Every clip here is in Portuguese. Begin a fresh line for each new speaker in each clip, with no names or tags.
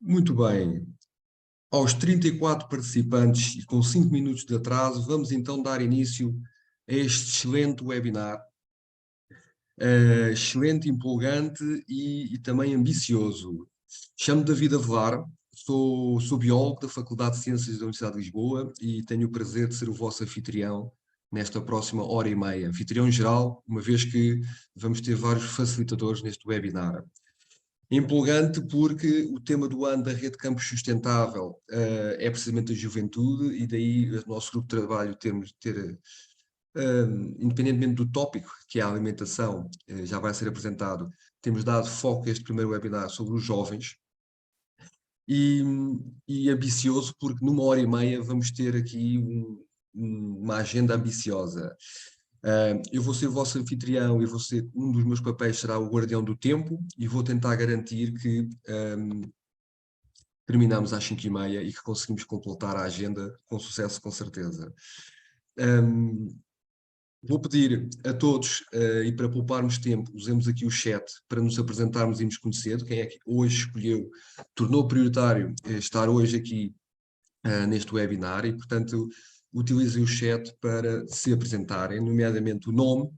Muito bem. Aos 34 participantes e com 5 minutos de atraso, vamos então dar início a este excelente webinar. Excelente, empolgante e também ambicioso. Chamo-me David Avelar, sou biólogo da Faculdade de Ciências da Universidade de Lisboa e tenho o prazer de ser o vosso anfitrião nesta próxima hora e meia. Anfitrião geral, uma vez que vamos ter vários facilitadores neste webinar. Empolgante porque o tema do ano da Rede Campus Sustentável é precisamente a juventude e daí o nosso grupo de trabalho independentemente do tópico, que é a alimentação, já vai ser apresentado, temos dado foco a este primeiro webinar sobre os jovens e, e ambicioso porque numa hora e meia vamos ter aqui uma agenda ambiciosa. Eu vou ser o vosso anfitrião e um dos meus papéis será o guardião do tempo e vou tentar garantir que terminamos às 5h30 e que conseguimos completar a agenda com sucesso, com certeza. Vou pedir a todos, e para pouparmos tempo, usemos aqui o chat para nos apresentarmos e nos conhecer. Quem é que hoje escolheu, tornou prioritário estar hoje aqui neste webinar e, portanto, utilizem o chat para se apresentarem, nomeadamente o nome,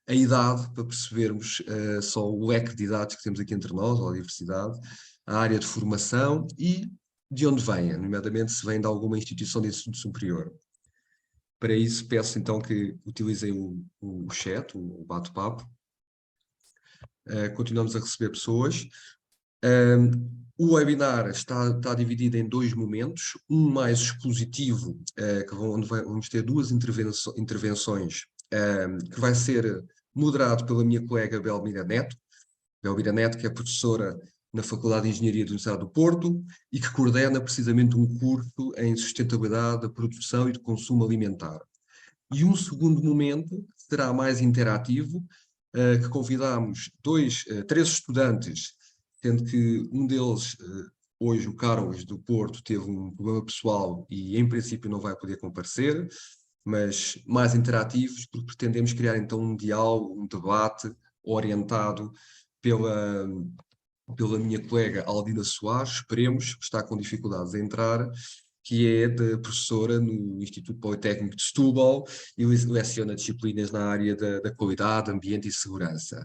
a idade, para percebermos só o leque de idades que temos aqui entre nós, ou a diversidade, a área de formação e de onde venha, nomeadamente se vem de alguma instituição de ensino superior. Para isso, peço então que utilizem o chat, o bate-papo. Continuamos a receber pessoas. O webinar está dividido em dois momentos, um mais expositivo, onde vamos ter duas intervenções, que vai ser moderado pela minha colega Belmira Neto. Belmira Neto, que é professora na Faculdade de Engenharia da Universidade do Porto e que coordena precisamente um curso em sustentabilidade da produção e do consumo alimentar. E um segundo momento será mais interativo, que convidamos três estudantes, sendo que um deles, hoje o Carlos do Porto, teve um problema pessoal e em princípio não vai poder comparecer, mas mais interativos, porque pretendemos criar então um diálogo, um debate orientado pela minha colega Aldina Soares, esperemos, que está com dificuldades em entrar, que é professora no Instituto Politécnico de Setúbal e leciona disciplinas na área da qualidade, ambiente e segurança.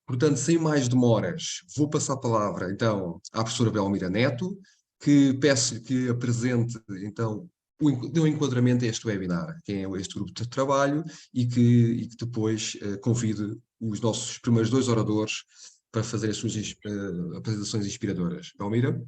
Portanto, sem mais demoras, vou passar a palavra, então, à professora Belmira Neto, que peço que apresente, então, dê um enquadramento a este webinar, quem é este grupo de trabalho, e que depois convide os nossos primeiros dois oradores para fazer as suas apresentações inspiradoras. Belmira?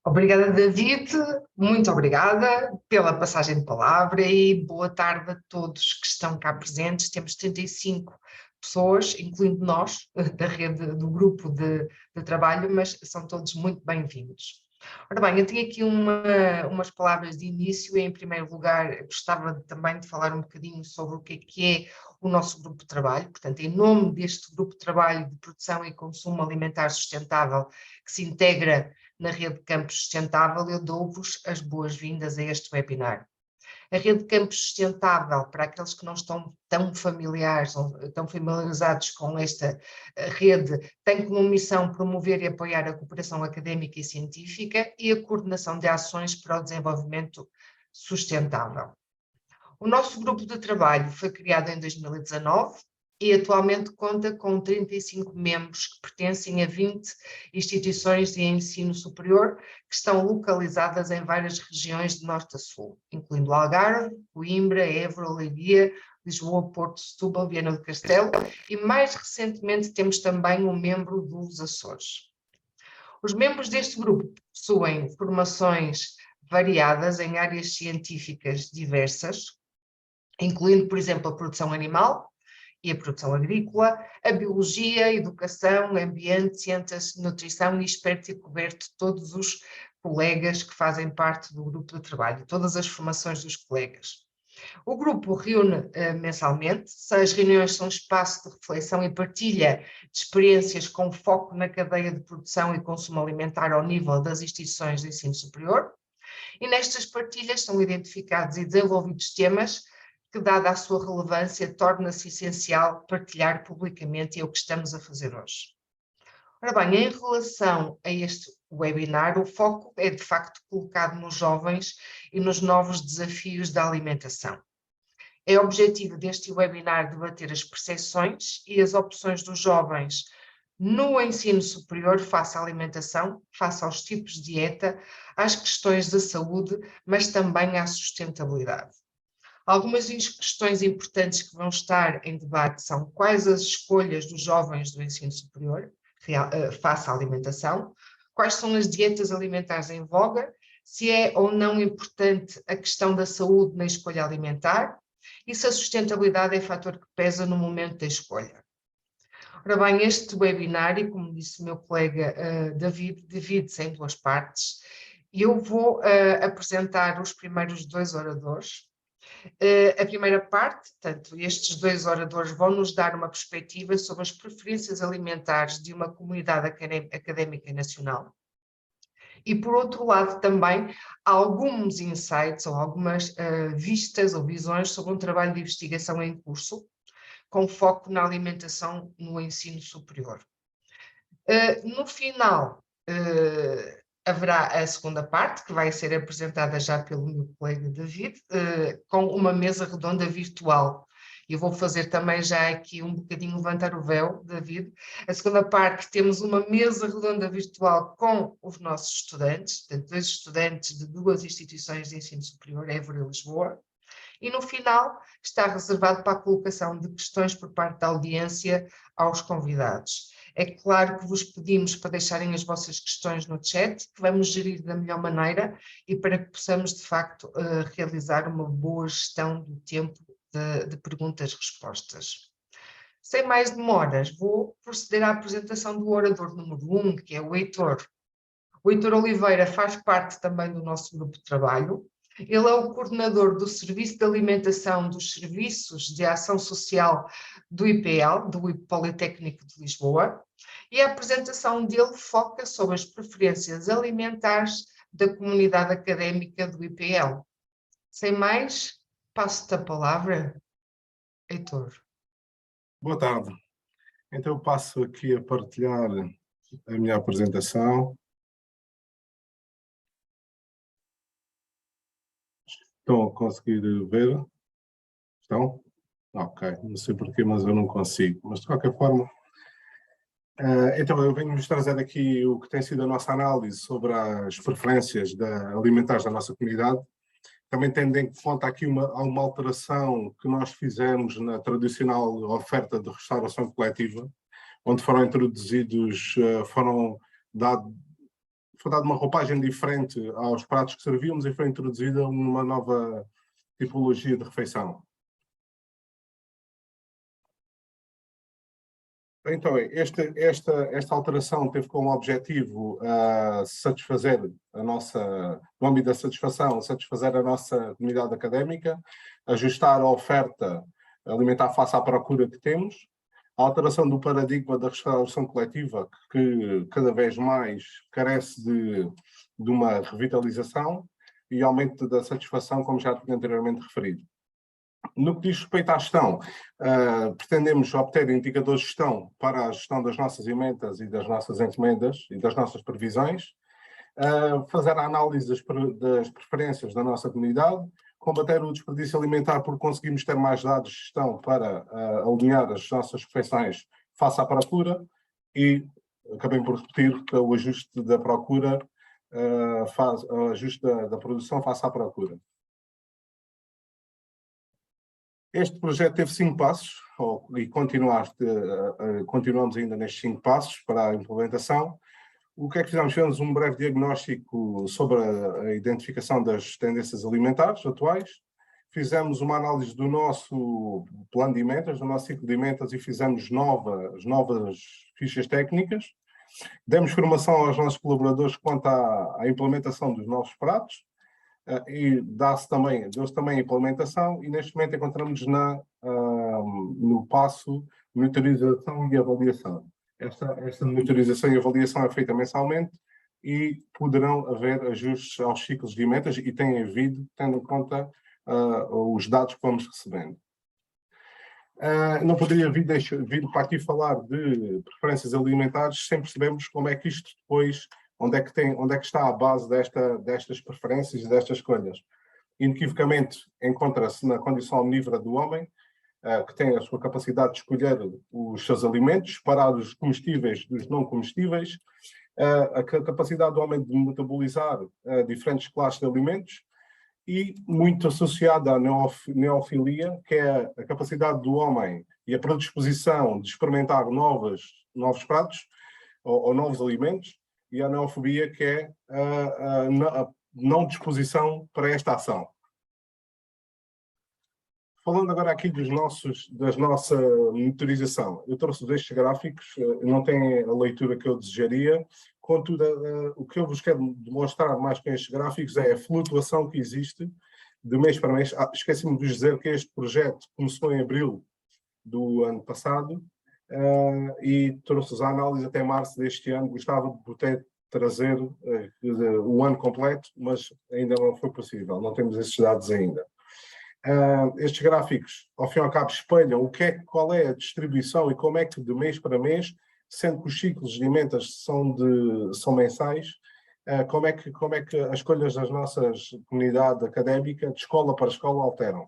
Obrigada, David. Muito obrigada pela passagem de palavra e boa tarde a todos que estão cá presentes. Temos 35 pessoas, incluindo nós, da rede, do grupo de trabalho, mas são todos muito bem-vindos. Ora bem, eu tenho aqui umas palavras de início e, em primeiro lugar, gostava também de falar um bocadinho sobre o que é o nosso grupo de trabalho. Portanto, em nome deste grupo de trabalho de produção e consumo alimentar sustentável que se integra na Rede Campus Sustentável, eu dou-vos as boas-vindas a este webinar. A Rede Campus Sustentável, para aqueles que não estão tão familiarizados com esta rede, tem como missão promover e apoiar a cooperação académica e científica e a coordenação de ações para o desenvolvimento sustentável. O nosso grupo de trabalho foi criado em 2019 e atualmente conta com 35 membros que pertencem a 20 instituições de ensino superior que estão localizadas em várias regiões de norte a sul, incluindo Algarve, Coimbra, Évora, Leiria, Lisboa, Porto, Setúbal, Viana do Castelo e mais recentemente temos também um membro dos Açores. Os membros deste grupo possuem formações variadas em áreas científicas diversas, incluindo, por exemplo, a produção animal e a produção agrícola, a biologia, a educação, ambiente, ciências, nutrição e espero ter coberto todos os colegas que fazem parte do grupo de trabalho, todas as formações dos colegas. O grupo reúne mensalmente, as reuniões são espaço de reflexão e partilha de experiências com foco na cadeia de produção e consumo alimentar ao nível das instituições de ensino superior, e nestas partilhas são identificados e desenvolvidos temas que, dada a sua relevância, torna-se essencial partilhar publicamente, e é o que estamos a fazer hoje. Ora bem, em relação a este webinar, o foco é de facto colocado nos jovens e nos novos desafios da alimentação. É objetivo deste webinar debater as percepções e as opções dos jovens no ensino superior face à alimentação, face aos tipos de dieta, às questões da saúde, mas também à sustentabilidade. Algumas questões importantes que vão estar em debate são quais as escolhas dos jovens do ensino superior face à alimentação, quais são as dietas alimentares em voga, se é ou não importante a questão da saúde na escolha alimentar e se a sustentabilidade é fator que pesa no momento da escolha. Ora bem, este webinar, e como disse o meu colega David, divide-se em duas partes, e eu vou apresentar os primeiros dois oradores. A primeira parte, portanto, estes dois oradores vão nos dar uma perspectiva sobre as preferências alimentares de uma comunidade académica nacional. E, por outro lado, também alguns insights ou algumas vistas ou visões sobre um trabalho de investigação em curso, com foco na alimentação no ensino superior. No final, haverá a segunda parte, que vai ser apresentada já pelo meu colega David, com uma mesa redonda virtual. Eu vou fazer também já aqui um bocadinho levantar o véu, David. A segunda parte, temos uma mesa redonda virtual com os nossos estudantes, portanto, 2 estudantes de 2 instituições de ensino superior, Évora e Lisboa. E no final está reservado para a colocação de questões por parte da audiência aos convidados. É claro que vos pedimos para deixarem as vossas questões no chat, que vamos gerir da melhor maneira e para que possamos, de facto, realizar uma boa gestão do tempo de perguntas-respostas. Sem mais demoras, vou proceder à apresentação do orador número 1, que é o Heitor. O Heitor Oliveira faz parte também do nosso grupo de trabalho. Ele é o coordenador do Serviço de Alimentação dos Serviços de Ação Social do IPL, do Politécnico de Lisboa, e a apresentação dele foca sobre as preferências alimentares da comunidade académica do IPL. Sem mais, passo-te a palavra, Heitor.
Boa tarde. Então eu passo aqui a partilhar a minha apresentação. Estão a conseguir ver? Estão? Ok, não sei porquê, mas eu não consigo. Mas de qualquer forma, então eu venho-vos trazer aqui o que tem sido a nossa análise sobre as preferências alimentares da nossa comunidade. Também tendo em conta aqui uma alteração que nós fizemos na tradicional oferta de restauração coletiva, onde foram introduzidos, foi dada uma roupagem diferente aos pratos que servíamos e foi introduzida uma nova tipologia de refeição. Então, esta alteração teve como objetivo satisfazer no âmbito da satisfação, satisfazer a nossa comunidade académica, ajustar a oferta alimentar face à procura que temos, a alteração do paradigma da restauração coletiva, que cada vez mais carece de uma revitalização, e aumento da satisfação, como já tinha anteriormente referido. No que diz respeito à gestão, pretendemos obter indicadores de gestão para a gestão das nossas emendas e das nossas encomendas e das nossas previsões, fazer a análise das preferências da nossa comunidade, combater o desperdício alimentar porque conseguimos ter mais dados de gestão para alinhar as nossas refeições face à procura e, acabei por repetir, que o ajuste da procura, o ajuste da produção face à procura. Este projeto teve 5 passos, e continuamos ainda nestes 5 passos para a implementação. O que é que fizemos? Fizemos um breve diagnóstico sobre a identificação das tendências alimentares atuais, fizemos uma análise do nosso plano de emendas, do nosso ciclo de emendas e fizemos novas fichas técnicas, demos formação aos nossos colaboradores quanto à implementação dos novos pratos, e deu-se também a implementação e neste momento encontramos no passo monitorização e avaliação. Esta monitorização e avaliação é feita mensalmente e poderão haver ajustes aos ciclos de emendas e tem havido, tendo em conta os dados que vamos recebendo. Não poderia vir para aqui falar de preferências alimentares sem percebermos como é que isto depois, onde é que está a base destas preferências e destas escolhas. Inequivocamente, encontra-se na condição omnívora do homem, que tem a sua capacidade de escolher os seus alimentos, separar os comestíveis dos não comestíveis, a capacidade do homem de metabolizar diferentes classes de alimentos, e muito associada à neofilia, que é a capacidade do homem e a predisposição de experimentar novos pratos ou novos alimentos, e a neofobia, que é a não disposição para esta ação. Falando agora aqui da nossa monitorização, eu trouxe estes gráficos, não tem a leitura que eu desejaria, contudo, o que eu vos quero demonstrar mais com estes gráficos é a flutuação que existe de mês para mês. Esqueci-me de vos dizer que este projeto começou em abril do ano passado e trouxe-vos a análise até março deste ano. Gostava de poder trazer o ano completo, mas ainda não foi possível, não temos esses dados ainda. Estes gráficos, ao fim e ao cabo, espelham qual é a distribuição e como é que de mês para mês, sendo que os ciclos de alimentos são mensais, como é que as escolhas das nossas comunidades académicas, de escola para escola, alteram.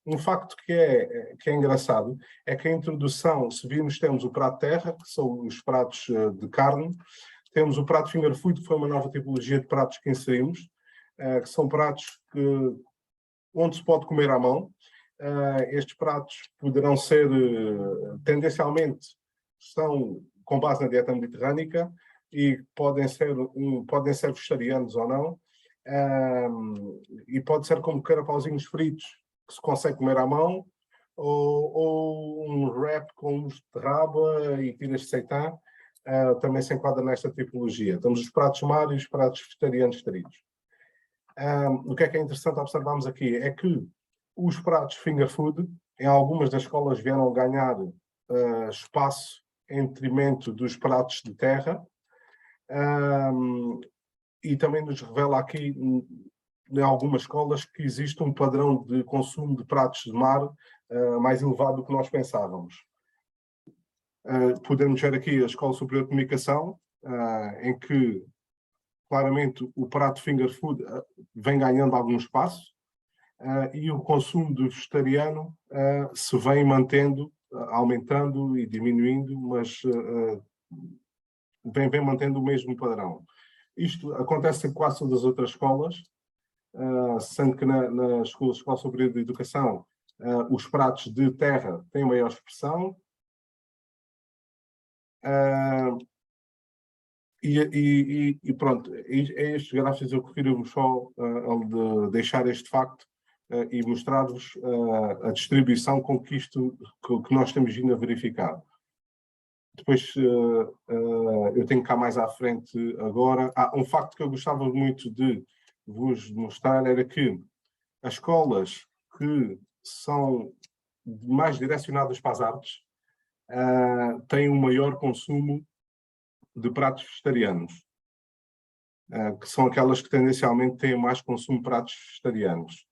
Um facto que é engraçado é que a introdução, se virmos, temos o prato terra, que são os pratos de carne, temos o prato finger food, que foi uma nova tipologia de pratos que inserimos, que são pratos onde se pode comer à mão. Estes pratos poderão ser, tendencialmente, são com base na dieta mediterrânica e podem ser vegetarianos ou não. E pode ser como carapauzinhos fritos, que se consegue comer à mão, ou um wrap com os de raba e tiras de seitã, também se enquadra nesta tipologia. Temos os pratos mar e os pratos vegetarianos fritos. O que é interessante observarmos aqui é que os pratos finger food, em algumas das escolas, vieram ganhar espaço em detrimento dos pratos de terra, e também nos revela aqui, em algumas escolas, que existe um padrão de consumo de pratos de mar mais elevado do que nós pensávamos. Podemos ver aqui a Escola Superior de Comunicação, em que claramente o prato finger food vem ganhando algum espaço, e o consumo do vegetariano se vem mantendo, aumentando e diminuindo, mas vem mantendo o mesmo padrão. Isto acontece em quase todas as outras escolas, sendo que na Escola Superior de Educação os pratos de terra têm maior expressão, e pronto, estes gráficos eu prefiro só de deixar este facto e mostrar-vos a distribuição com que nós temos vindo a verificar. Depois eu tenho cá mais à frente agora. Um facto que eu gostava muito de vos mostrar era que as escolas que são mais direcionadas para as artes têm um maior consumo de pratos vegetarianos, que são aquelas que tendencialmente têm mais consumo de pratos vegetarianos.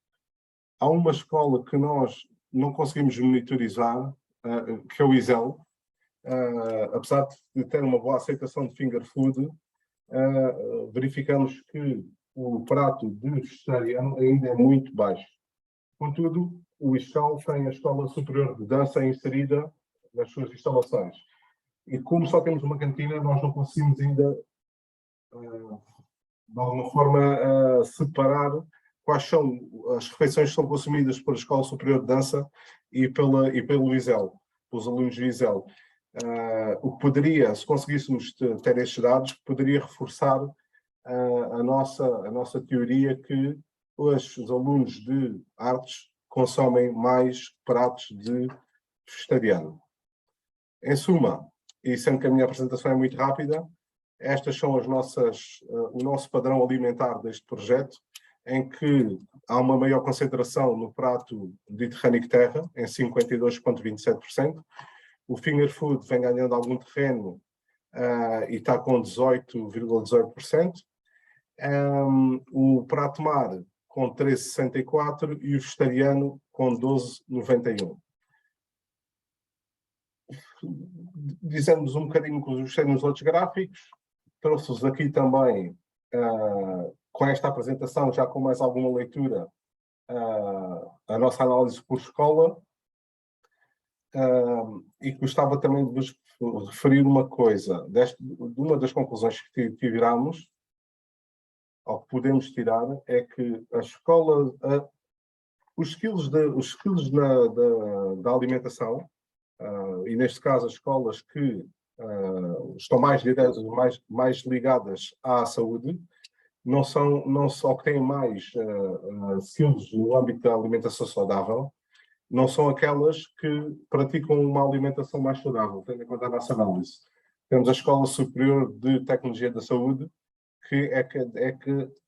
Há uma escola que nós não conseguimos monitorizar, que é o ISEL. Apesar de ter uma boa aceitação de finger food, verificamos que o prato de vegetariano ainda é muito baixo. Contudo, o ISEL tem a Escola Superior de Dança inserida nas suas instalações. E como só temos uma cantina, nós não conseguimos ainda, de alguma forma, separar quais são as refeições que são consumidas pela Escola Superior de Dança e pelo ISEL, pelos alunos do ISEL. O que poderia, se conseguíssemos ter estes dados, poderia reforçar a nossa teoria que os alunos de artes consomem mais pratos de vegetariano. Em suma, e sendo que a minha apresentação é muito rápida, estas são o nosso padrão alimentar deste projeto, em que há uma maior concentração no prato mediterrâneo terra, em 52,27%. O finger food vem ganhando algum terreno e está com 18,18%. O prato mar com 13,64% e o vegetariano com 12,91%. dizemos um bocadinho que os nos outros gráficos, trouxe-vos aqui também, com esta apresentação, já com mais alguma leitura, a nossa análise por escola, e gostava também de vos referir uma coisa, de uma das conclusões que tiramos, ou que podemos tirar, é que a escola, os skills da alimentação, e neste caso as escolas que estão mais ligadas à saúde, não só que têm mais skills no âmbito da alimentação saudável, não são aquelas que praticam uma alimentação mais saudável, tendo em conta a nossa análise. Temos a Escola Superior de Tecnologia da Saúde, que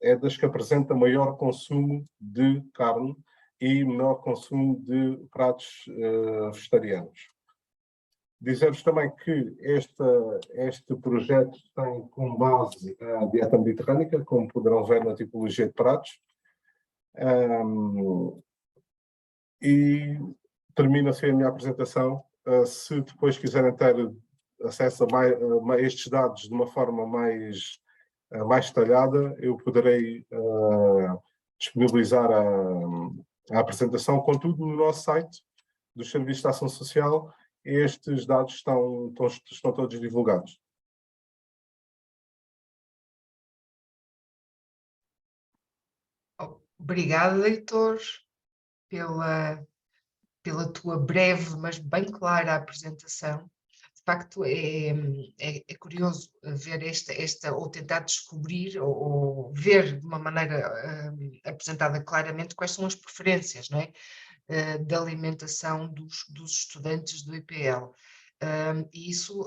é das que apresenta maior consumo de carne e menor consumo de pratos vegetarianos. Dizer-vos também que este projeto tem como base a dieta mediterrânica, como poderão ver na tipologia de pratos. E termina-se a minha apresentação. Se depois quiserem ter acesso a estes dados de uma forma mais detalhada, eu poderei disponibilizar a apresentação. Contudo, no nosso site dos Serviços de Ação Social, estes dados estão todos divulgados.
Obrigada, Heitor, pela tua breve, mas bem clara apresentação. De facto, é curioso ver ou tentar descobrir, ou ver de uma maneira apresentada claramente quais são as preferências, não é? Da alimentação dos estudantes do IPL. E isso,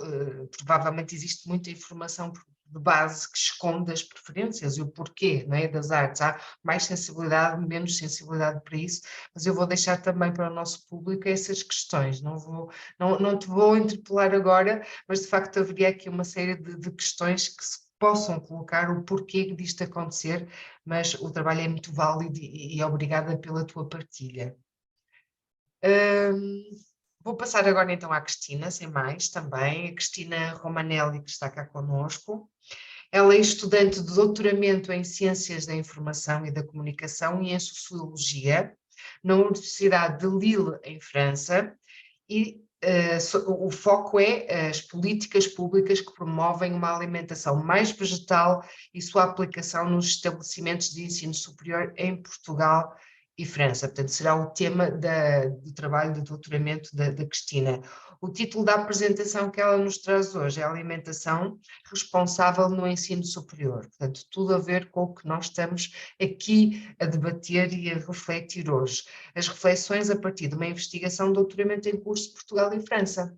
provavelmente, existe muita informação de base que esconde as preferências e o porquê, não é, das artes. Há mais sensibilidade, menos sensibilidade para isso, mas eu vou deixar também para o nosso público essas questões. Não te vou interpelar agora, mas de facto haveria aqui uma série de questões que se possam colocar o porquê disto acontecer, mas o trabalho é muito válido e obrigada pela tua partilha. Vou passar agora então à Cristina, sem mais também, a Cristina Romanelli, que está cá connosco. Ela é estudante de doutoramento em Ciências da Informação e da Comunicação e em Sociologia, na Universidade de Lille, em França, e o foco é as políticas públicas que promovem uma alimentação mais vegetal e sua aplicação nos estabelecimentos de ensino superior em Portugal e França. Portanto, será o tema do trabalho de doutoramento da Cristina. O título da apresentação que ela nos traz hoje é Alimentação Responsável no Ensino Superior. Portanto, tudo a ver com o que nós estamos aqui a debater e a refletir hoje. As reflexões a partir de uma investigação de doutoramento em curso de Portugal e França.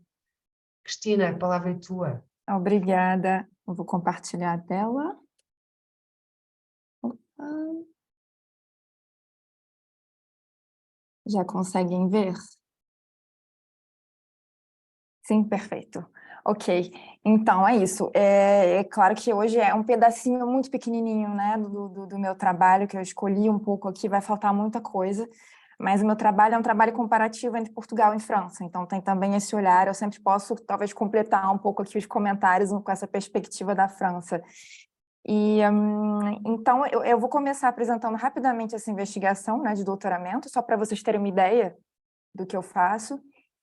Cristina, a palavra é tua.
Obrigada. Eu vou compartilhar a tela. Opa. Já conseguem ver? Sim, perfeito. Ok, então é isso. É claro que hoje é um pedacinho muito pequenininho, né, do meu trabalho, que eu escolhi um pouco aqui, vai faltar muita coisa, mas o meu trabalho é um trabalho comparativo entre Portugal e França, então tem também esse olhar, eu sempre posso talvez completar um pouco aqui os comentários com essa perspectiva da França. E então eu vou começar apresentando rapidamente essa investigação, né, de doutoramento, só para vocês terem uma ideia do que eu faço.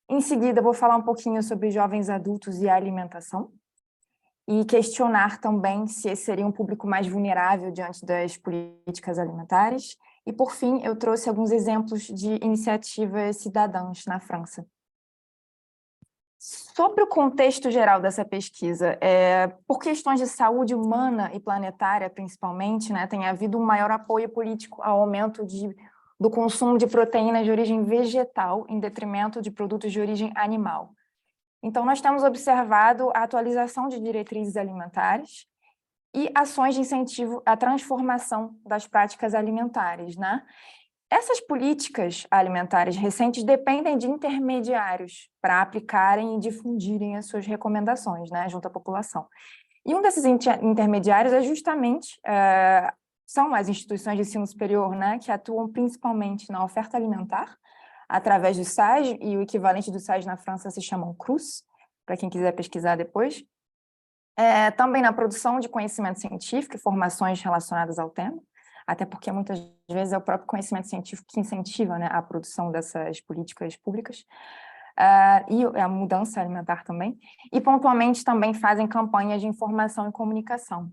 Em seguida, vou falar um pouquinho sobre jovens adultos e a alimentação e questionar também se esse seria um público mais vulnerável diante das políticas alimentares. E, por fim, eu trouxe alguns exemplos de iniciativas cidadãs na França. Sobre o contexto geral dessa pesquisa, por questões de saúde humana e planetária, principalmente, né, tem havido um maior apoio político ao aumento do consumo de proteínas de origem vegetal em detrimento de produtos de origem animal. Então, nós temos observado a atualização de diretrizes alimentares e ações de incentivo à transformação das práticas alimentares, né? Essas políticas alimentares recentes dependem de intermediários para aplicarem e difundirem as suas recomendações, né, junto à população. E um desses intermediários é justamente são as instituições de ensino superior, né, que atuam principalmente na oferta alimentar, através do SAGE, e o equivalente do SAGE na França se chama CRUS, para quem quiser pesquisar depois. Também na produção de conhecimento científico e formações relacionadas ao tema, até porque muitas vezes é o próprio conhecimento científico que incentiva, né, a produção dessas políticas públicas, e a mudança alimentar também, e pontualmente também fazem campanhas de informação e comunicação.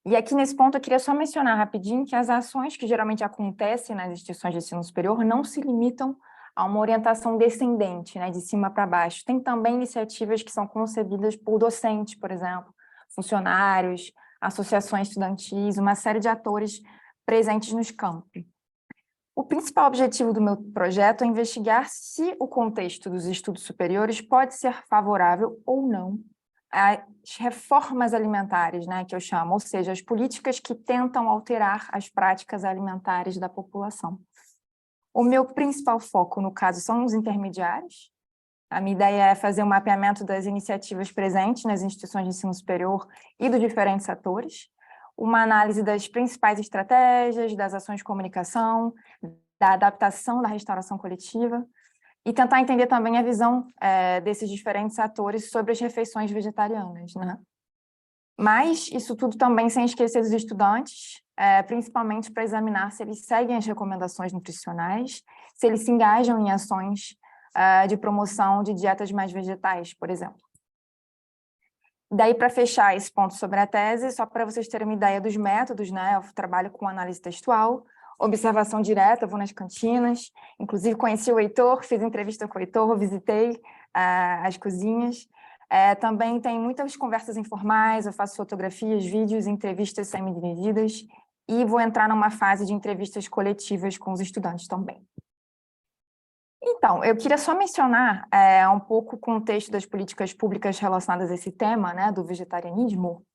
E aqui nesse ponto eu queria só mencionar rapidinho que as ações que geralmente acontecem nas instituições de ensino superior não se limitam a uma orientação descendente, né, de cima para baixo. Tem também iniciativas que são concebidas por docentes, por exemplo, funcionários, associações estudantis, uma série de atores presentes nos campos. O principal objetivo do meu projeto é investigar se o contexto dos estudos superiores pode ser favorável ou não às reformas alimentares, né, que eu chamo, ou seja, as políticas que tentam alterar as práticas alimentares da população. O meu principal foco, no caso, são os intermediários. A minha ideia é fazer um mapeamento das iniciativas presentes nas instituições de ensino superior e dos diferentes atores, uma análise das principais estratégias, das ações de comunicação, da adaptação da restauração coletiva, e tentar entender também a visão desses diferentes atores sobre as refeições vegetarianas, né? Mas isso tudo também sem esquecer dos estudantes, principalmente para examinar se eles seguem as recomendações nutricionais, se eles se engajam em ações de promoção de dietas mais vegetais, por exemplo. Daí, para fechar esse ponto sobre a tese, só para vocês terem uma ideia dos métodos, né? Eu trabalho com análise textual, observação direta, vou nas cantinas, inclusive conheci o Heitor, fiz entrevista com o Heitor, visitei as cozinhas. Também tem muitas conversas informais, eu faço fotografias, vídeos, entrevistas semi-dirigidas, e vou entrar numa fase de entrevistas coletivas com os estudantes também. Então, eu queria só mencionar um pouco o contexto das políticas públicas relacionadas a esse tema, né, do vegetarianismo.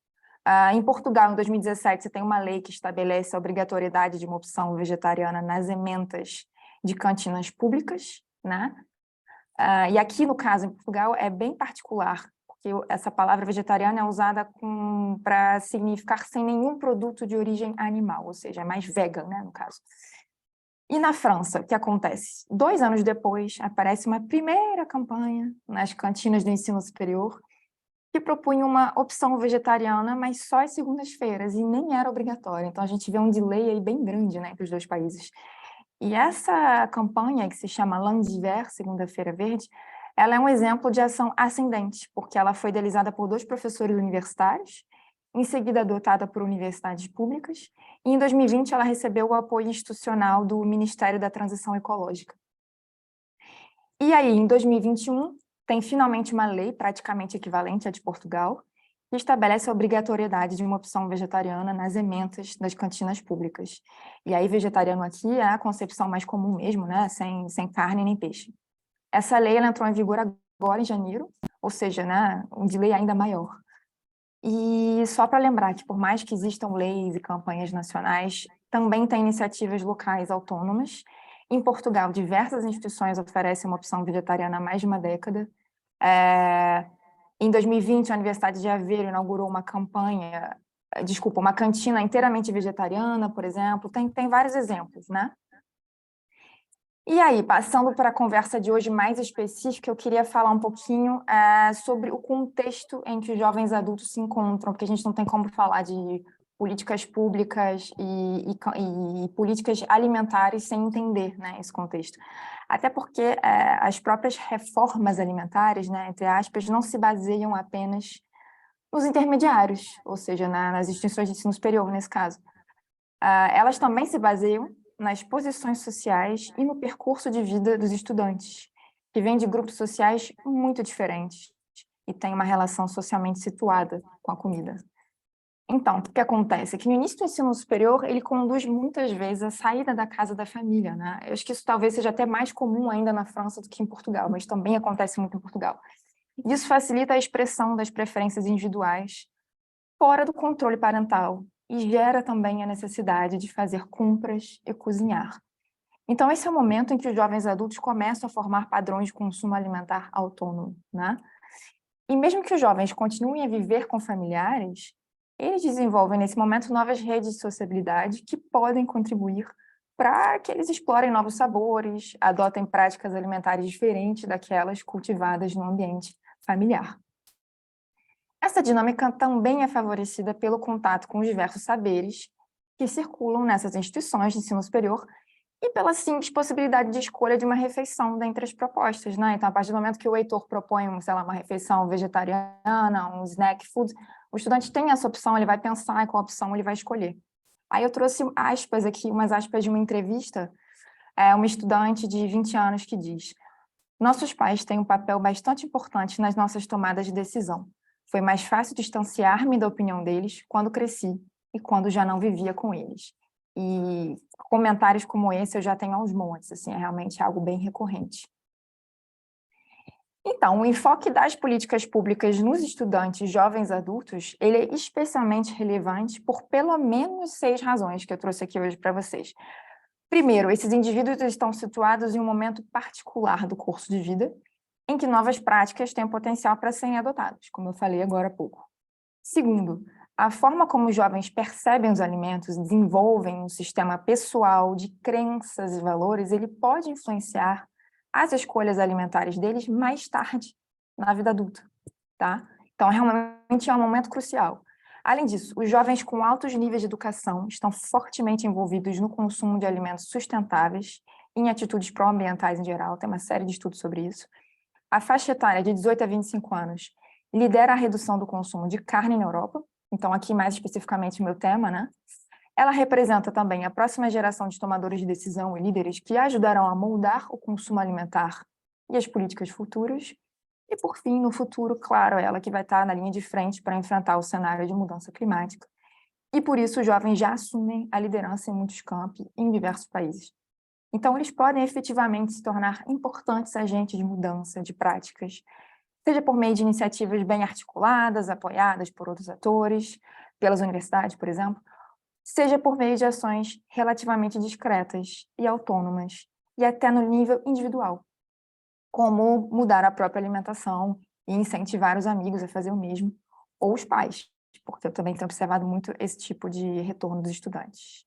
Em Portugal, em 2017, você tem uma lei que estabelece a obrigatoriedade de uma opção vegetariana nas ementas de cantinas públicas, né? E aqui, no caso, em Portugal, é bem particular, porque essa palavra vegetariana é usada para significar sem nenhum produto de origem animal, ou seja, é mais vegan, né, no caso. E na França, o que acontece? 2 anos depois, aparece uma primeira campanha nas cantinas do ensino superior que propunha uma opção vegetariana, mas só às segundas-feiras, e nem era obrigatória. Então, a gente vê um delay aí bem grande, né, entre os dois países. E essa campanha, que se chama Lundi d'Hiver, Segunda-feira Verde, ela é um exemplo de ação ascendente, porque ela foi idealizada por 2 professores universitários, em seguida adotada por universidades públicas, e em 2020 ela recebeu o apoio institucional do Ministério da Transição Ecológica. E aí, em 2021, tem finalmente uma lei praticamente equivalente à de Portugal, que estabelece a obrigatoriedade de uma opção vegetariana nas ementas das cantinas públicas. E aí, vegetariano aqui é a concepção mais comum mesmo, né? Sem carne nem peixe. Essa lei ela entrou em vigor agora em janeiro, ou seja, né, um delay ainda maior. E só para lembrar que, por mais que existam leis e campanhas nacionais, também tem iniciativas locais autônomas. Em Portugal, diversas instituições oferecem uma opção vegetariana há mais de uma década. Em 2020, a Universidade de Aveiro inaugurou uma uma cantina inteiramente vegetariana, por exemplo. Tem vários exemplos, né? E aí, passando para a conversa de hoje mais específica, eu queria falar um pouquinho sobre o contexto em que os jovens adultos se encontram, porque a gente não tem como falar de políticas públicas e políticas alimentares sem entender, né, esse contexto. Até porque as próprias reformas alimentares, né, entre aspas, não se baseiam apenas nos intermediários, ou seja, nas instituições de ensino superior, nesse caso. Elas também se baseiam nas posições sociais e no percurso de vida dos estudantes, que vêm de grupos sociais muito diferentes e têm uma relação socialmente situada com a comida. Então, o que acontece? Que no início do ensino superior, ele conduz muitas vezes a saída da casa da família, né? Eu acho que isso talvez seja até mais comum ainda na França do que em Portugal, mas também acontece muito em Portugal. Isso facilita a expressão das preferências individuais fora do controle parental, e gera também a necessidade de fazer compras e cozinhar. Então, esse é o momento em que os jovens adultos começam a formar padrões de consumo alimentar autônomo, né? E mesmo que os jovens continuem a viver com familiares, eles desenvolvem nesse momento novas redes de sociabilidade que podem contribuir para que eles explorem novos sabores, adotem práticas alimentares diferentes daquelas cultivadas no ambiente familiar. Essa dinâmica também é favorecida pelo contato com os diversos saberes que circulam nessas instituições de ensino superior e pela simples possibilidade de escolha de uma refeição dentre as propostas, né? Então, a partir do momento que o Heitor propõe, sei lá, uma refeição vegetariana, um snack food, o estudante tem essa opção, ele vai pensar em qual opção ele vai escolher. Aí eu trouxe aspas aqui, umas aspas de uma entrevista, uma estudante de 20 anos que diz: nossos pais têm um papel bastante importante nas nossas tomadas de decisão. Foi mais fácil distanciar-me da opinião deles quando cresci e quando já não vivia com eles. E comentários como esse eu já tenho aos montes, assim, é realmente algo bem recorrente. Então, o enfoque das políticas públicas nos estudantes jovens adultos, ele é especialmente relevante por pelo menos 6 razões que eu trouxe aqui hoje para vocês. Primeiro, esses indivíduos estão situados em um momento particular do curso de vida, em que novas práticas têm potencial para serem adotadas, como eu falei agora há pouco. Segundo, a forma como os jovens percebem os alimentos e desenvolvem um sistema pessoal de crenças e valores, ele pode influenciar as escolhas alimentares deles mais tarde, na vida adulta, tá? Então, realmente é um momento crucial. Além disso, os jovens com altos níveis de educação estão fortemente envolvidos no consumo de alimentos sustentáveis, em atitudes pró-ambientais em geral, tem uma série de estudos sobre isso. A faixa etária de 18 a 25 anos lidera a redução do consumo de carne na Europa, então aqui mais especificamente o meu tema, né? Ela representa também a próxima geração de tomadores de decisão e líderes que ajudarão a moldar o consumo alimentar e as políticas futuras. E, por fim, no futuro, claro, ela que vai estar na linha de frente para enfrentar o cenário de mudança climática. E, por isso, os jovens já assumem a liderança em muitos campos, em diversos países. Então, eles podem efetivamente se tornar importantes agentes de mudança de práticas, seja por meio de iniciativas bem articuladas, apoiadas por outros atores, pelas universidades, por exemplo, seja por meio de ações relativamente discretas e autônomas, e até no nível individual, como mudar a própria alimentação e incentivar os amigos a fazer o mesmo, ou os pais, porque eu também tenho observado muito esse tipo de retorno dos estudantes.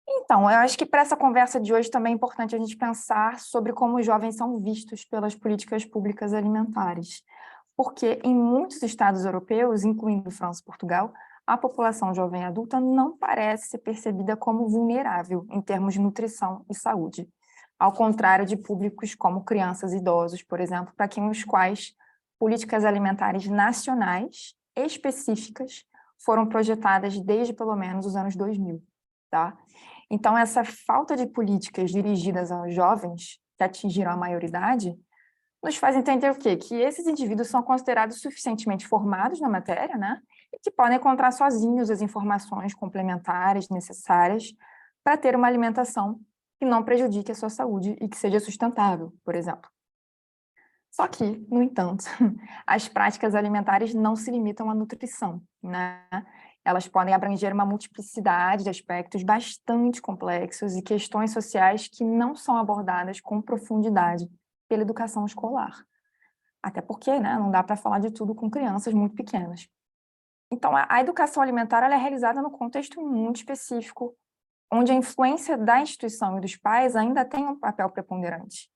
Então, eu acho que para essa conversa de hoje também é importante a gente pensar sobre como os jovens são vistos pelas políticas públicas alimentares, porque em muitos estados europeus, incluindo França e Portugal, a população jovem adulta não parece ser percebida como vulnerável em termos de nutrição e saúde, ao contrário de públicos como crianças e idosos, por exemplo, para quem os quais políticas alimentares nacionais específicas foram projetadas desde pelo menos os anos 2000, tá? Então, essa falta de políticas dirigidas aos jovens que atingiram a maioridade nos faz entender o quê? Que esses indivíduos são considerados suficientemente formados na matéria, né? E que podem encontrar sozinhos as informações complementares necessárias para ter uma alimentação que não prejudique a sua saúde e que seja sustentável, por exemplo. Só que, no entanto, as práticas alimentares não se limitam à nutrição, né? Elas podem abranger uma multiplicidade de aspectos bastante complexos e questões sociais que não são abordadas com profundidade pela educação escolar. Até porque, né, não dá para falar de tudo com crianças muito pequenas. Então, a educação alimentar ela é realizada no contexto muito específico, onde a influência da instituição e dos pais ainda tem um papel preponderante.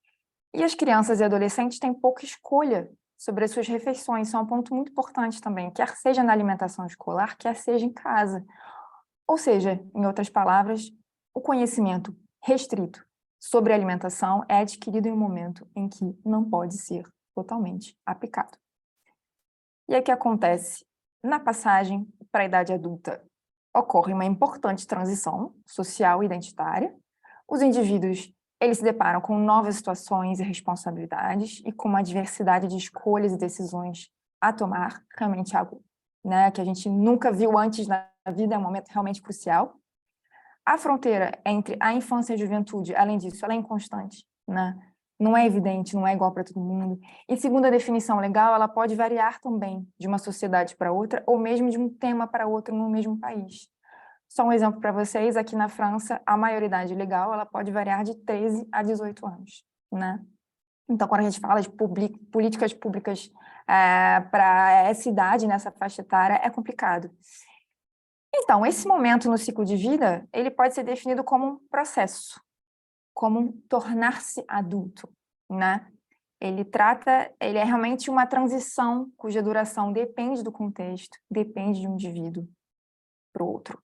E as crianças e adolescentes têm pouca escolha sobre as suas refeições, isso é um ponto muito importante também, quer seja na alimentação escolar, quer seja em casa. Ou seja, em outras palavras, o conhecimento restrito sobre alimentação é adquirido em um momento em que não pode ser totalmente aplicado. E aí o que acontece? Na passagem para a idade adulta, ocorre uma importante transição social e identitária. Os indivíduos eles se deparam com novas situações e responsabilidades e com uma diversidade de escolhas e decisões a tomar, realmente algo, né, que a gente nunca viu antes na vida, é um momento realmente crucial. A fronteira entre a infância e a juventude, além disso, ela é inconstante, né? Não é evidente, não é igual para todo mundo. E segundo a definição legal, ela pode variar também de uma sociedade para outra, ou mesmo de um tema para outro no mesmo país. Só um exemplo para vocês, aqui na França, a maioridade legal ela pode variar de 13 a 18 anos, né? Então, quando a gente fala de políticas públicas para essa idade, nessa faixa etária, é complicado. Então, esse momento no ciclo de vida, ele pode ser definido como um processo, como um tornar-se adulto, né? Ele é realmente uma transição cuja duração depende do contexto, depende de um indivíduo para o outro.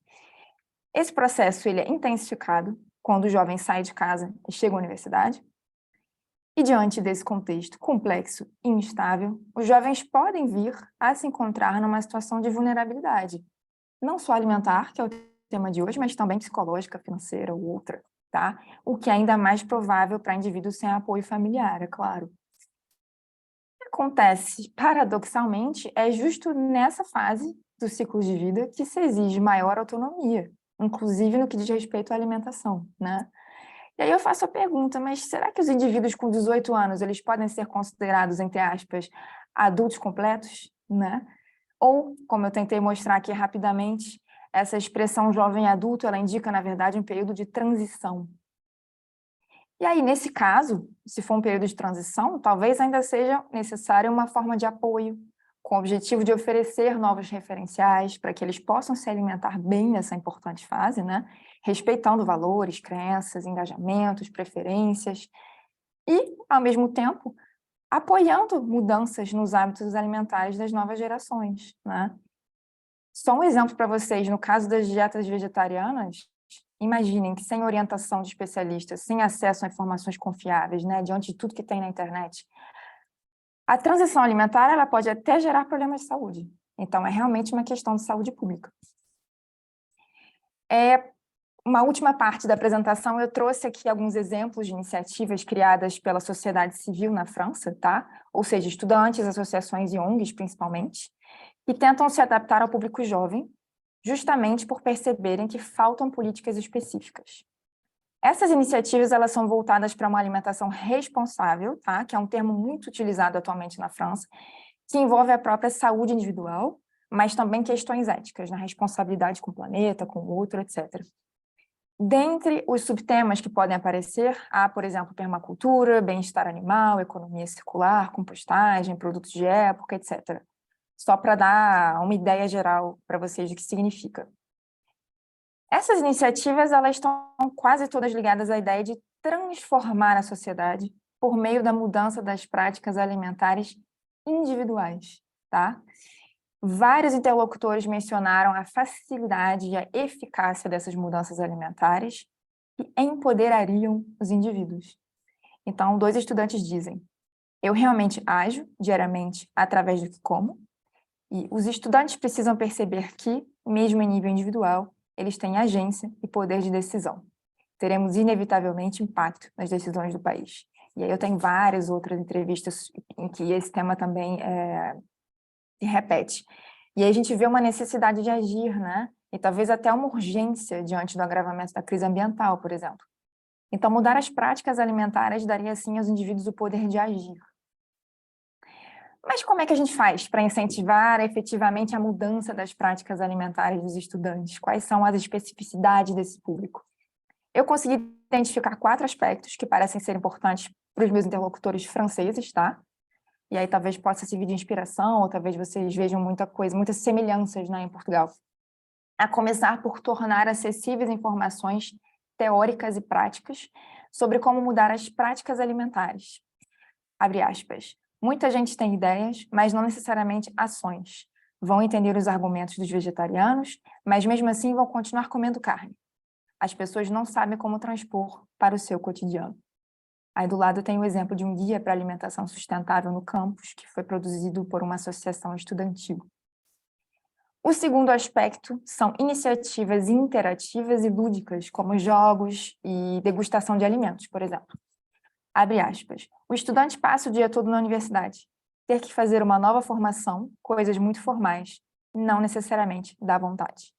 Esse processo ele é intensificado quando o jovem sai de casa e chega à universidade. E diante desse contexto complexo e instável, os jovens podem vir a se encontrar numa situação de vulnerabilidade, não só alimentar, que é o tema de hoje, mas também psicológica, financeira ou outra, tá? O que é ainda mais provável para indivíduos sem apoio familiar, é claro. O que acontece, paradoxalmente, é justo nessa fase do ciclo de vida que se exige maior autonomia, inclusive no que diz respeito à alimentação, né? E aí eu faço a pergunta, mas será que os indivíduos com 18 anos, eles podem ser considerados, entre aspas, adultos completos, né? Ou, como eu tentei mostrar aqui rapidamente, essa expressão jovem adulto, ela indica, na verdade, um período de transição. E aí, nesse caso, se for um período de transição, talvez ainda seja necessária uma forma de apoio, com o objetivo de oferecer novos referenciais para que eles possam se alimentar bem nessa importante fase, né? Respeitando valores, crenças, engajamentos, preferências, e, ao mesmo tempo, apoiando mudanças nos hábitos alimentares das novas gerações, né? Só um exemplo para vocês, no caso das dietas vegetarianas, imaginem que sem orientação de especialistas, sem acesso a informações confiáveis, né, diante de tudo que tem na internet, a transição alimentar ela pode até gerar problemas de saúde. Então, é realmente uma questão de saúde pública. Uma última parte da apresentação, eu trouxe aqui alguns exemplos de iniciativas criadas pela sociedade civil na França, tá? Ou seja, estudantes, associações e ONGs, principalmente, que tentam se adaptar ao público jovem, justamente por perceberem que faltam políticas específicas. Essas iniciativas elas são voltadas para uma alimentação responsável, tá? Que é um termo muito utilizado atualmente na França, que envolve a própria saúde individual, mas também questões éticas, na responsabilidade com o planeta, com o outro, etc. Dentre os subtemas que podem aparecer, há, por exemplo, permacultura, bem-estar animal, economia circular, compostagem, produtos de época, etc. Só para dar uma ideia geral para vocês do que significa. Essas iniciativas elas estão quase todas ligadas à ideia de transformar a sociedade por meio da mudança das práticas alimentares individuais, tá? Vários interlocutores mencionaram a facilidade e a eficácia dessas mudanças alimentares que empoderariam os indivíduos. Então, 2 estudantes dizem: eu realmente ajo diariamente através do que como, e os estudantes precisam perceber que, mesmo em nível individual, eles têm agência e poder de decisão. Teremos inevitavelmente impacto nas decisões do país. E aí eu tenho várias outras entrevistas em que esse tema também se repete. E aí a gente vê uma necessidade de agir, né? E talvez até uma urgência diante do agravamento da crise ambiental, por exemplo. Então, mudar as práticas alimentares daria, assim, aos indivíduos o poder de agir. Mas como é que a gente faz para incentivar efetivamente a mudança das práticas alimentares dos estudantes? Quais são as especificidades desse público? Eu consegui identificar 4 aspectos que parecem ser importantes para os meus interlocutores franceses, tá? E aí talvez possa servir de inspiração, ou talvez vocês vejam muita coisa, muitas semelhanças, né, em Portugal. A começar por tornar acessíveis informações teóricas e práticas sobre como mudar as práticas alimentares. Abre aspas. Muita gente tem ideias, mas não necessariamente ações. Vão entender os argumentos dos vegetarianos, mas mesmo assim vão continuar comendo carne. As pessoas não sabem como transpor para o seu cotidiano. Aí do lado tem o exemplo de um guia para alimentação sustentável no campus, que foi produzido por uma associação estudantil. O segundo aspecto são iniciativas interativas e lúdicas, como jogos e degustação de alimentos, por exemplo. Abre aspas. O estudante passa o dia todo na universidade. Ter que fazer uma nova formação, coisas muito formais, não necessariamente dá vontade.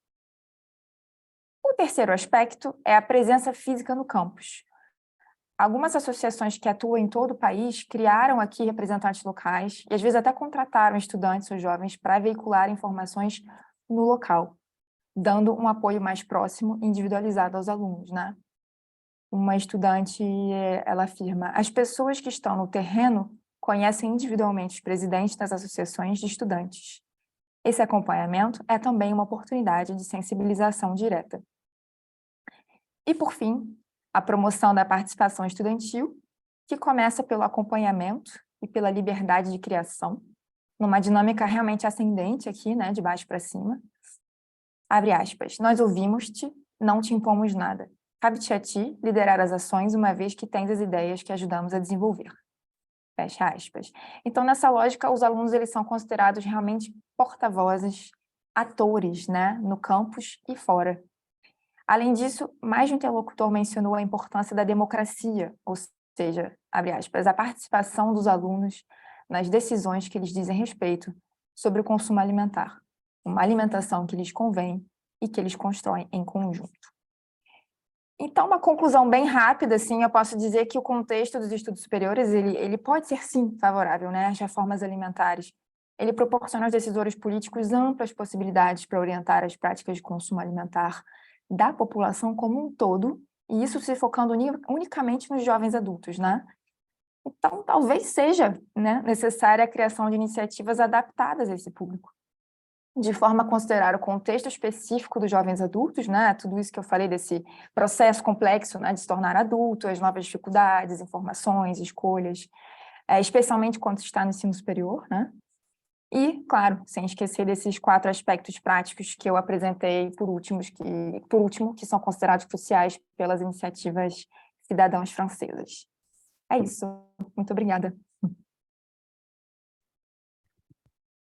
O terceiro aspecto é a presença física no campus. Algumas associações que atuam em todo o país criaram aqui representantes locais e às vezes até contrataram estudantes ou jovens para veicular informações no local, dando um apoio mais próximo e individualizado aos alunos, né? Uma estudante, ela afirma: as pessoas que estão no terreno conhecem individualmente os presidentes das associações de estudantes. Esse acompanhamento é também uma oportunidade de sensibilização direta. E, por fim, a promoção da participação estudantil, que começa pelo acompanhamento e pela liberdade de criação, numa dinâmica realmente ascendente aqui, né, de baixo para cima. Abre aspas, nós ouvimos-te, não te impomos nada. Cabe-te a ti liderar as ações, uma vez que tens as ideias que ajudamos a desenvolver. Fecha aspas. Então, nessa lógica, os alunos eles são considerados realmente porta-vozes, atores, né, no campus e fora. Além disso, mais de um interlocutor mencionou a importância da democracia, ou seja, abre aspas, a participação dos alunos nas decisões que lhes dizem respeito sobre o consumo alimentar, uma alimentação que lhes convém e que eles constroem em conjunto. Então, uma conclusão bem rápida, assim, eu posso dizer que o contexto dos estudos superiores, ele pode ser, sim, favorável, né, às reformas alimentares. Ele proporciona aos decisores políticos amplas possibilidades para orientar as práticas de consumo alimentar da população como um todo, e isso se focando unicamente nos jovens adultos, né? Então, talvez seja, né, necessária a criação de iniciativas adaptadas a esse público, de forma a considerar o contexto específico dos jovens adultos, né, tudo isso que eu falei desse processo complexo, né, de se tornar adulto, as novas dificuldades, informações, escolhas, especialmente quando está no ensino superior, né? E, claro, sem esquecer desses 4 aspectos práticos que eu apresentei por último, que são considerados cruciais pelas iniciativas cidadãs francesas. É isso. Muito obrigada.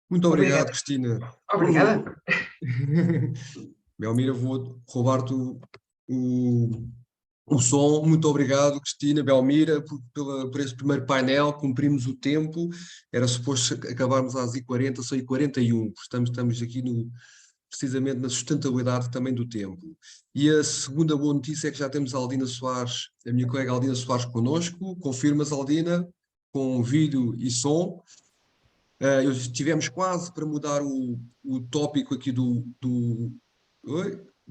Muito obrigado, Cristina.
Obrigada.
Belmira, vou roubar-te o som. Muito obrigado, Cristina, Belmira, por esse primeiro painel. Cumprimos o tempo. Era suposto acabarmos às h40, são h41. Estamos aqui precisamente na sustentabilidade também do tempo. E a segunda boa notícia é que já temos a Aldina Soares, a minha colega Aldina Soares connosco. Confirmas, Aldina, com vídeo e som. Tivemos quase para mudar o tópico aqui do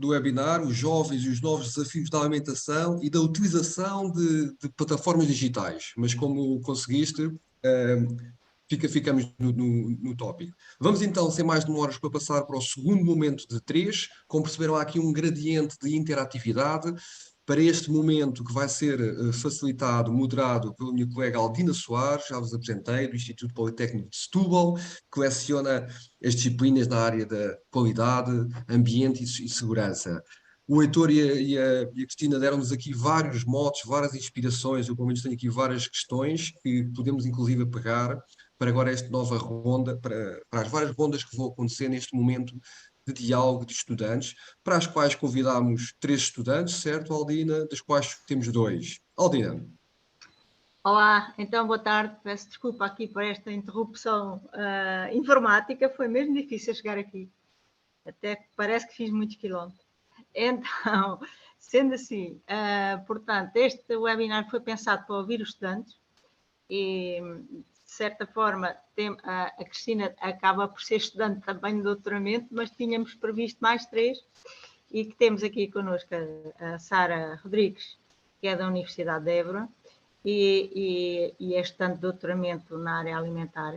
webinar, os jovens e os novos desafios da alimentação e da utilização de plataformas digitais, mas como conseguiste, ficamos no tópico. Vamos então, sem mais demoras, para passar para o segundo momento de 3, como perceberam, há aqui um gradiente de interatividade. Para este momento, que vai ser facilitado, moderado pela minha colega Aldina Soares, já vos apresentei, do Instituto Politécnico de Setúbal, que leciona as disciplinas na área da qualidade, ambiente e segurança. O Heitor e a Cristina deram-nos aqui vários motos, várias inspirações, eu pelo menos tenho aqui várias questões que podemos inclusive pegar para agora esta nova ronda, para as várias rondas que vão acontecer neste momento de diálogo de estudantes, para as quais convidámos 3 estudantes, certo, Aldina? Das quais temos 2. Aldina.
Olá, então boa tarde, peço desculpa aqui por esta interrupção informática, foi mesmo difícil chegar aqui, até parece que fiz muitos quilómetros. Então, sendo assim, portanto, este webinar foi pensado para ouvir os estudantes e, de certa forma, a Cristina acaba por ser estudante também de doutoramento, mas tínhamos previsto mais 3 e que temos aqui connosco a Sara Rodrigues, que é da Universidade de Évora e é estudante de doutoramento na área alimentar.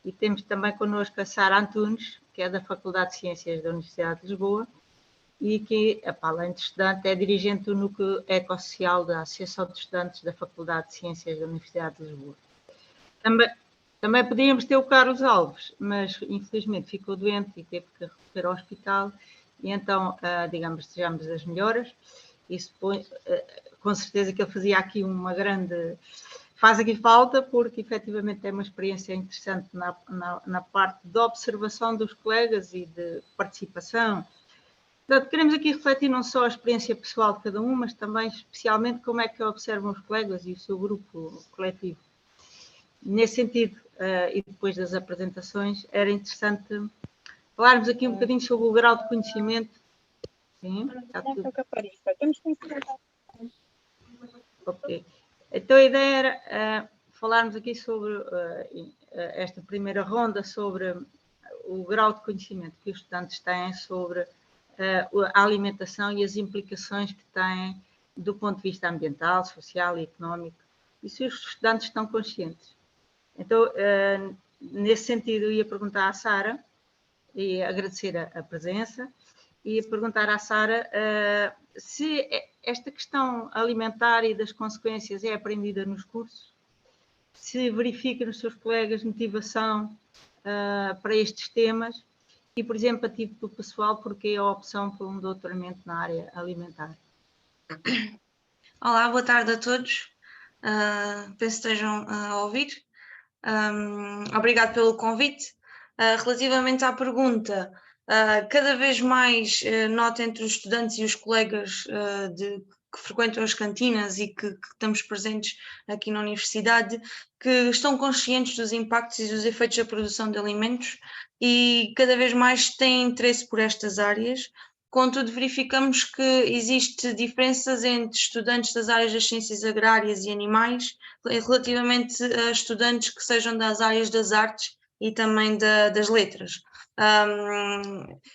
E temos também connosco a Sara Antunes, que é da Faculdade de Ciências da Universidade de Lisboa e que, além de estudante, é dirigente do Núcleo Ecossocial da Associação de Estudantes da Faculdade de Ciências da Universidade de Lisboa. Também podíamos ter o Carlos Alves, mas infelizmente ficou doente e teve que recorrer ao hospital e então, digamos, desejamos as melhoras. Isso com certeza que ele fazia aqui faz aqui falta, porque efetivamente é uma experiência interessante na parte de observação dos colegas e de participação. Portanto, queremos aqui refletir não só a experiência pessoal de cada um, mas também especialmente como é que observam os colegas e o seu grupo coletivo. Nesse sentido, e depois das apresentações, era interessante falarmos aqui um bocadinho sobre o grau de conhecimento. Sim, está tudo. Ok. Então a ideia era falarmos aqui sobre esta primeira ronda, sobre o grau de conhecimento que os estudantes têm sobre a alimentação e as implicações que têm do ponto de vista ambiental, social e económico, e se os estudantes estão conscientes. Então, nesse sentido, eu ia perguntar à Sara e agradecer a presença e perguntar à Sara se esta questão alimentar e das consequências é aprendida nos cursos, se verifica nos seus colegas motivação para estes temas e, por exemplo, a título pessoal, porque a opção por um doutoramento na área alimentar.
Olá, boa tarde a todos. Penso que estejam a ouvir. Obrigado pelo convite. Relativamente à pergunta, cada vez mais noto entre os estudantes e os colegas que frequentam as cantinas e que estamos presentes aqui na universidade, que estão conscientes dos impactos e dos efeitos da produção de alimentos e cada vez mais têm interesse por estas áreas. Contudo, verificamos que existe diferenças entre estudantes das áreas das ciências agrárias e animais relativamente a estudantes que sejam das áreas das artes e também das letras.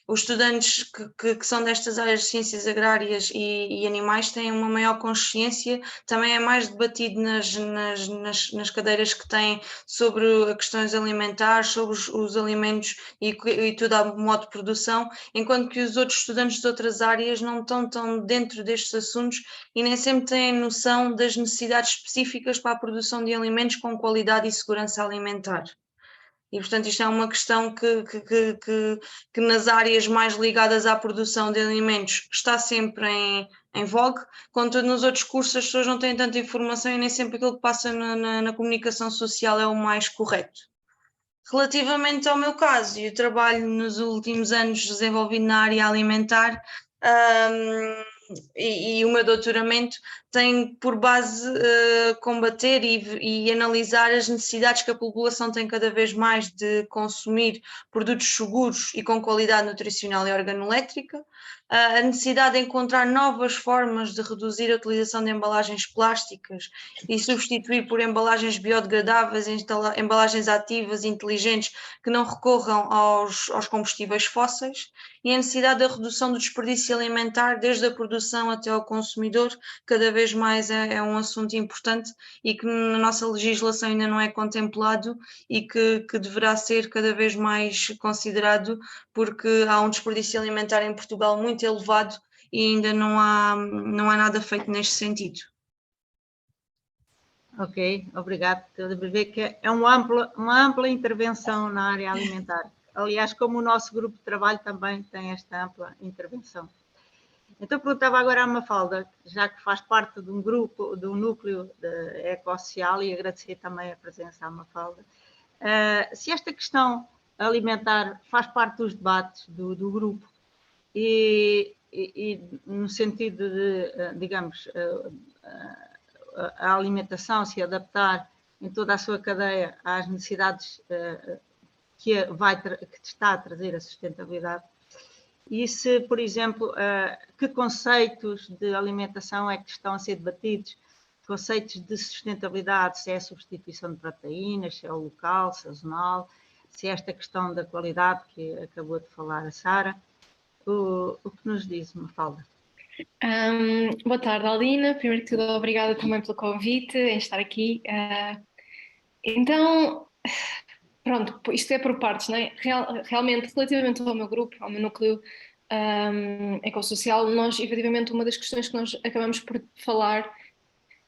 Os estudantes que são destas áreas de ciências agrárias e animais têm uma maior consciência, também é mais debatido nas cadeiras que têm sobre questões alimentares, sobre os alimentos e tudo a modo de produção, enquanto que os outros estudantes de outras áreas não estão tão dentro destes assuntos e nem sempre têm noção das necessidades específicas para a produção de alimentos com qualidade e segurança alimentar. E, portanto, isto é uma questão que nas áreas mais ligadas à produção de alimentos está sempre em vogue, contudo nos outros cursos as pessoas não têm tanta informação e nem sempre aquilo que passa na comunicação social é o mais correto. Relativamente ao meu caso e o trabalho nos últimos anos desenvolvido na área alimentar, e o meu doutoramento tem por base combater e analisar as necessidades que a população tem cada vez mais de consumir produtos seguros e com qualidade nutricional e organolétrica, a necessidade de encontrar novas formas de reduzir a utilização de embalagens plásticas e substituir por embalagens biodegradáveis, embalagens ativas e inteligentes que não recorram aos combustíveis fósseis, e a necessidade da redução do desperdício alimentar desde a produção até ao consumidor, cada vez mais é um assunto importante e que na nossa legislação ainda não é contemplado e que deverá ser cada vez mais considerado, porque há um desperdício alimentar em Portugal muito elevado e ainda não há nada feito neste sentido.
Ok, obrigado. Estou a ver que é uma ampla intervenção na área alimentar. Aliás, como o nosso grupo de trabalho também tem esta ampla intervenção. Então, perguntava agora à Mafalda, já que faz parte de um grupo, de um núcleo ecossocial, e agradecer também a presença à Mafalda, se esta questão alimentar faz parte dos debates do grupo e no sentido de, digamos, a alimentação se adaptar em toda a sua cadeia às necessidades que está a trazer a sustentabilidade. E se, por exemplo, que conceitos de alimentação é que estão a ser debatidos? Conceitos de sustentabilidade, se é a substituição de proteínas, se é o local, sazonal, se é esta questão da qualidade que acabou de falar a Sara. O que nos diz, Mafalda?
Boa tarde, Aldina. Primeiro de tudo, obrigada também pelo convite em estar aqui. Então, pronto, isto é por partes, não é? Realmente, relativamente ao meu grupo, ao meu núcleo ecossocial, nós, efetivamente, uma das questões que nós acabamos por falar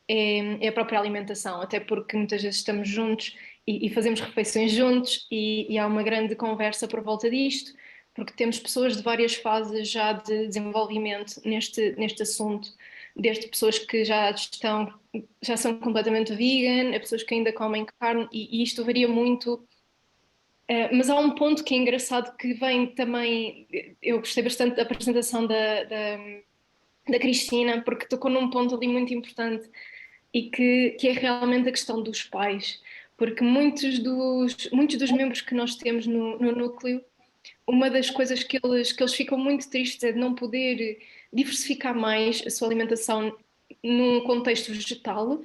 é a própria alimentação, até porque muitas vezes estamos juntos e fazemos refeições juntos e há uma grande conversa por volta disto, porque temos pessoas de várias fases já de desenvolvimento neste assunto, desde pessoas que já são completamente vegan, a pessoas que ainda comem carne, e isto varia muito. Mas há um ponto que é engraçado que vem também, eu gostei bastante da apresentação da Cristina, porque tocou num ponto ali muito importante e que é realmente a questão dos pais, porque muitos dos membros que nós temos no núcleo, uma das coisas que eles ficam muito tristes é de não poder diversificar mais a sua alimentação num contexto vegetal,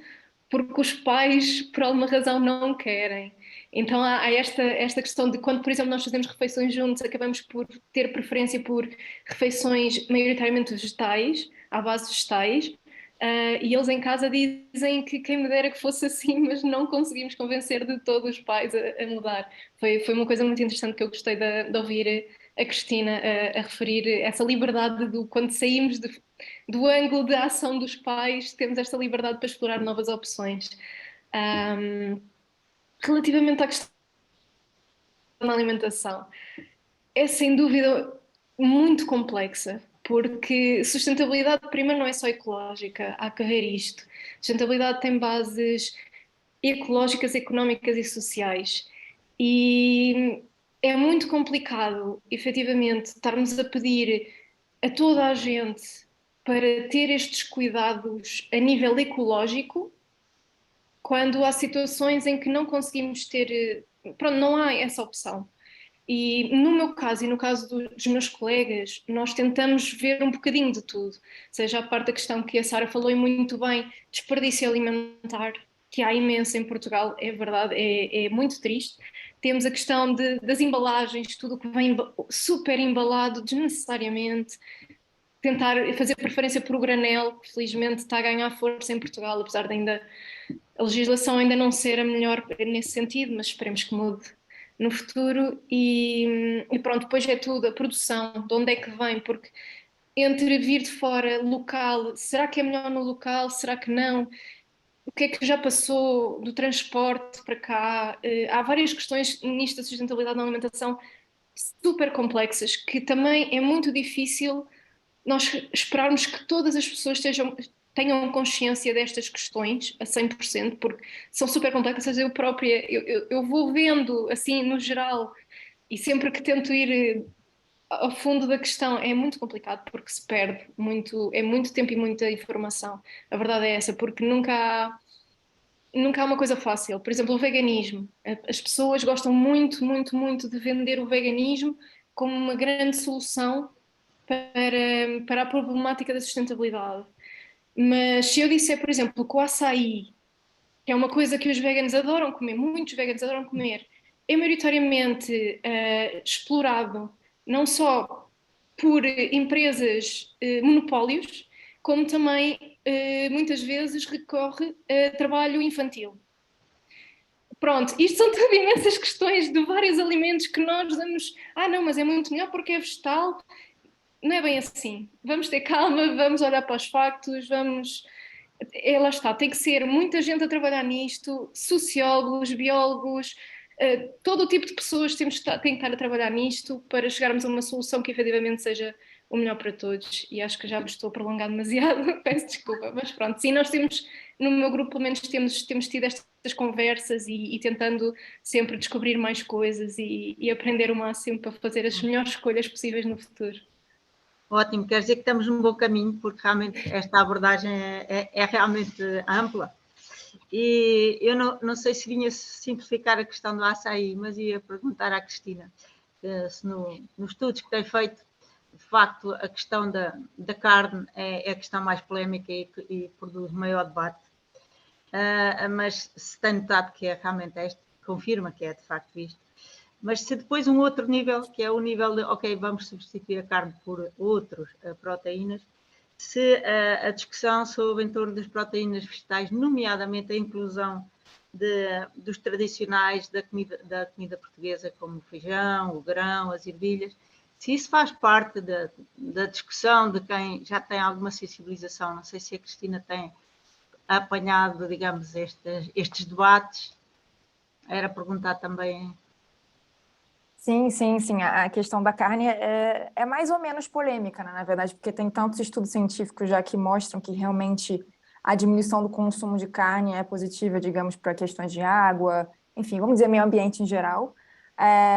porque os pais, por alguma razão, não querem. Então há esta questão de quando, por exemplo, nós fazemos refeições juntos, acabamos por ter preferência por refeições maioritariamente vegetais, à base de vegetais, e eles em casa dizem que quem me dera que fosse assim, mas não conseguimos convencer de todos os pais a mudar. Foi uma coisa muito interessante que eu gostei de ouvir a Cristina a referir essa liberdade quando saímos do ângulo de ação dos pais, temos esta liberdade para explorar novas opções. Relativamente à questão da alimentação, é sem dúvida muito complexa, porque sustentabilidade, primeiro, não é só ecológica, há que ver isto. Sustentabilidade tem bases ecológicas, económicas e sociais. E é muito complicado, efetivamente, estarmos a pedir a toda a gente para ter estes cuidados a nível ecológico, quando há situações em que não conseguimos ter, pronto, não há essa opção. E no meu caso e no caso dos meus colegas, nós tentamos ver um bocadinho de tudo, seja a parte da questão que a Sara falou e muito bem, desperdício alimentar, que há imenso em Portugal, é verdade, é muito triste. Temos a questão das embalagens, tudo o que vem super embalado desnecessariamente, tentar fazer preferência por o granel, que felizmente está a ganhar força em Portugal, apesar de ainda a legislação ainda não ser a melhor nesse sentido, mas esperemos que mude no futuro. E pronto, depois é tudo, a produção, de onde é que vem, porque entre vir de fora, local, será que é melhor no local, será que não? O que é que já passou do transporte para cá? Há várias questões nisto da sustentabilidade na alimentação super complexas, que também é muito difícil nós esperarmos que todas as pessoas tenham consciência destas questões a 100%, porque são super complexas. Eu própria, eu vou vendo, assim, no geral, e sempre que tento ir ao fundo da questão, é muito complicado, porque se perde muito, é muito tempo e muita informação. A verdade é essa, porque nunca há uma coisa fácil. Por exemplo, o veganismo. As pessoas gostam muito, muito, muito de vender o veganismo como uma grande solução para a problemática da sustentabilidade. Mas se eu disser, por exemplo, que o açaí, que é uma coisa que os veganos adoram comer, muitos veganos adoram comer, é maioritariamente explorado não só por empresas monopólios, como também muitas vezes recorre a trabalho infantil. Pronto, isto são tudo imensas questões de vários alimentos que nós damos. Não, mas é muito melhor porque é vegetal. Não é bem assim. Vamos ter calma, vamos olhar para os factos, vamos. Lá está, tem que ser muita gente a trabalhar nisto, sociólogos, biólogos, todo o tipo de pessoas têm que estar a trabalhar nisto para chegarmos a uma solução que efetivamente seja o melhor para todos. E acho que já vos estou a prolongar demasiado, peço desculpa, mas pronto, sim, nós temos, no meu grupo, pelo menos, temos tido estas conversas e tentando sempre descobrir mais coisas e aprender o máximo para fazer as melhores escolhas possíveis no futuro.
Ótimo, quer dizer que estamos num bom caminho, porque realmente esta abordagem é realmente ampla. E eu não sei se vinha simplificar a questão do açaí, mas ia perguntar à Cristina, se nos estudos que tem feito, de facto, a questão da carne é a questão mais polémica e produz maior debate. Mas se tem notado que é realmente este, confirma que é de facto isto. Mas se depois um outro nível, que é o nível de, ok, vamos substituir a carne por outras proteínas, se a discussão sobre em torno das proteínas vegetais, nomeadamente a inclusão dos tradicionais da comida portuguesa, como o feijão, o grão, as ervilhas, se isso faz parte da discussão de quem já tem alguma sensibilização, não sei se a Cristina tem apanhado, digamos, estes debates, era perguntar também.
Sim, sim, sim. A questão da carne é mais ou menos polêmica, né, na verdade, porque tem tantos estudos científicos já que mostram que realmente a diminuição do consumo de carne é positiva, digamos, para questões de água, enfim, vamos dizer meio ambiente em geral.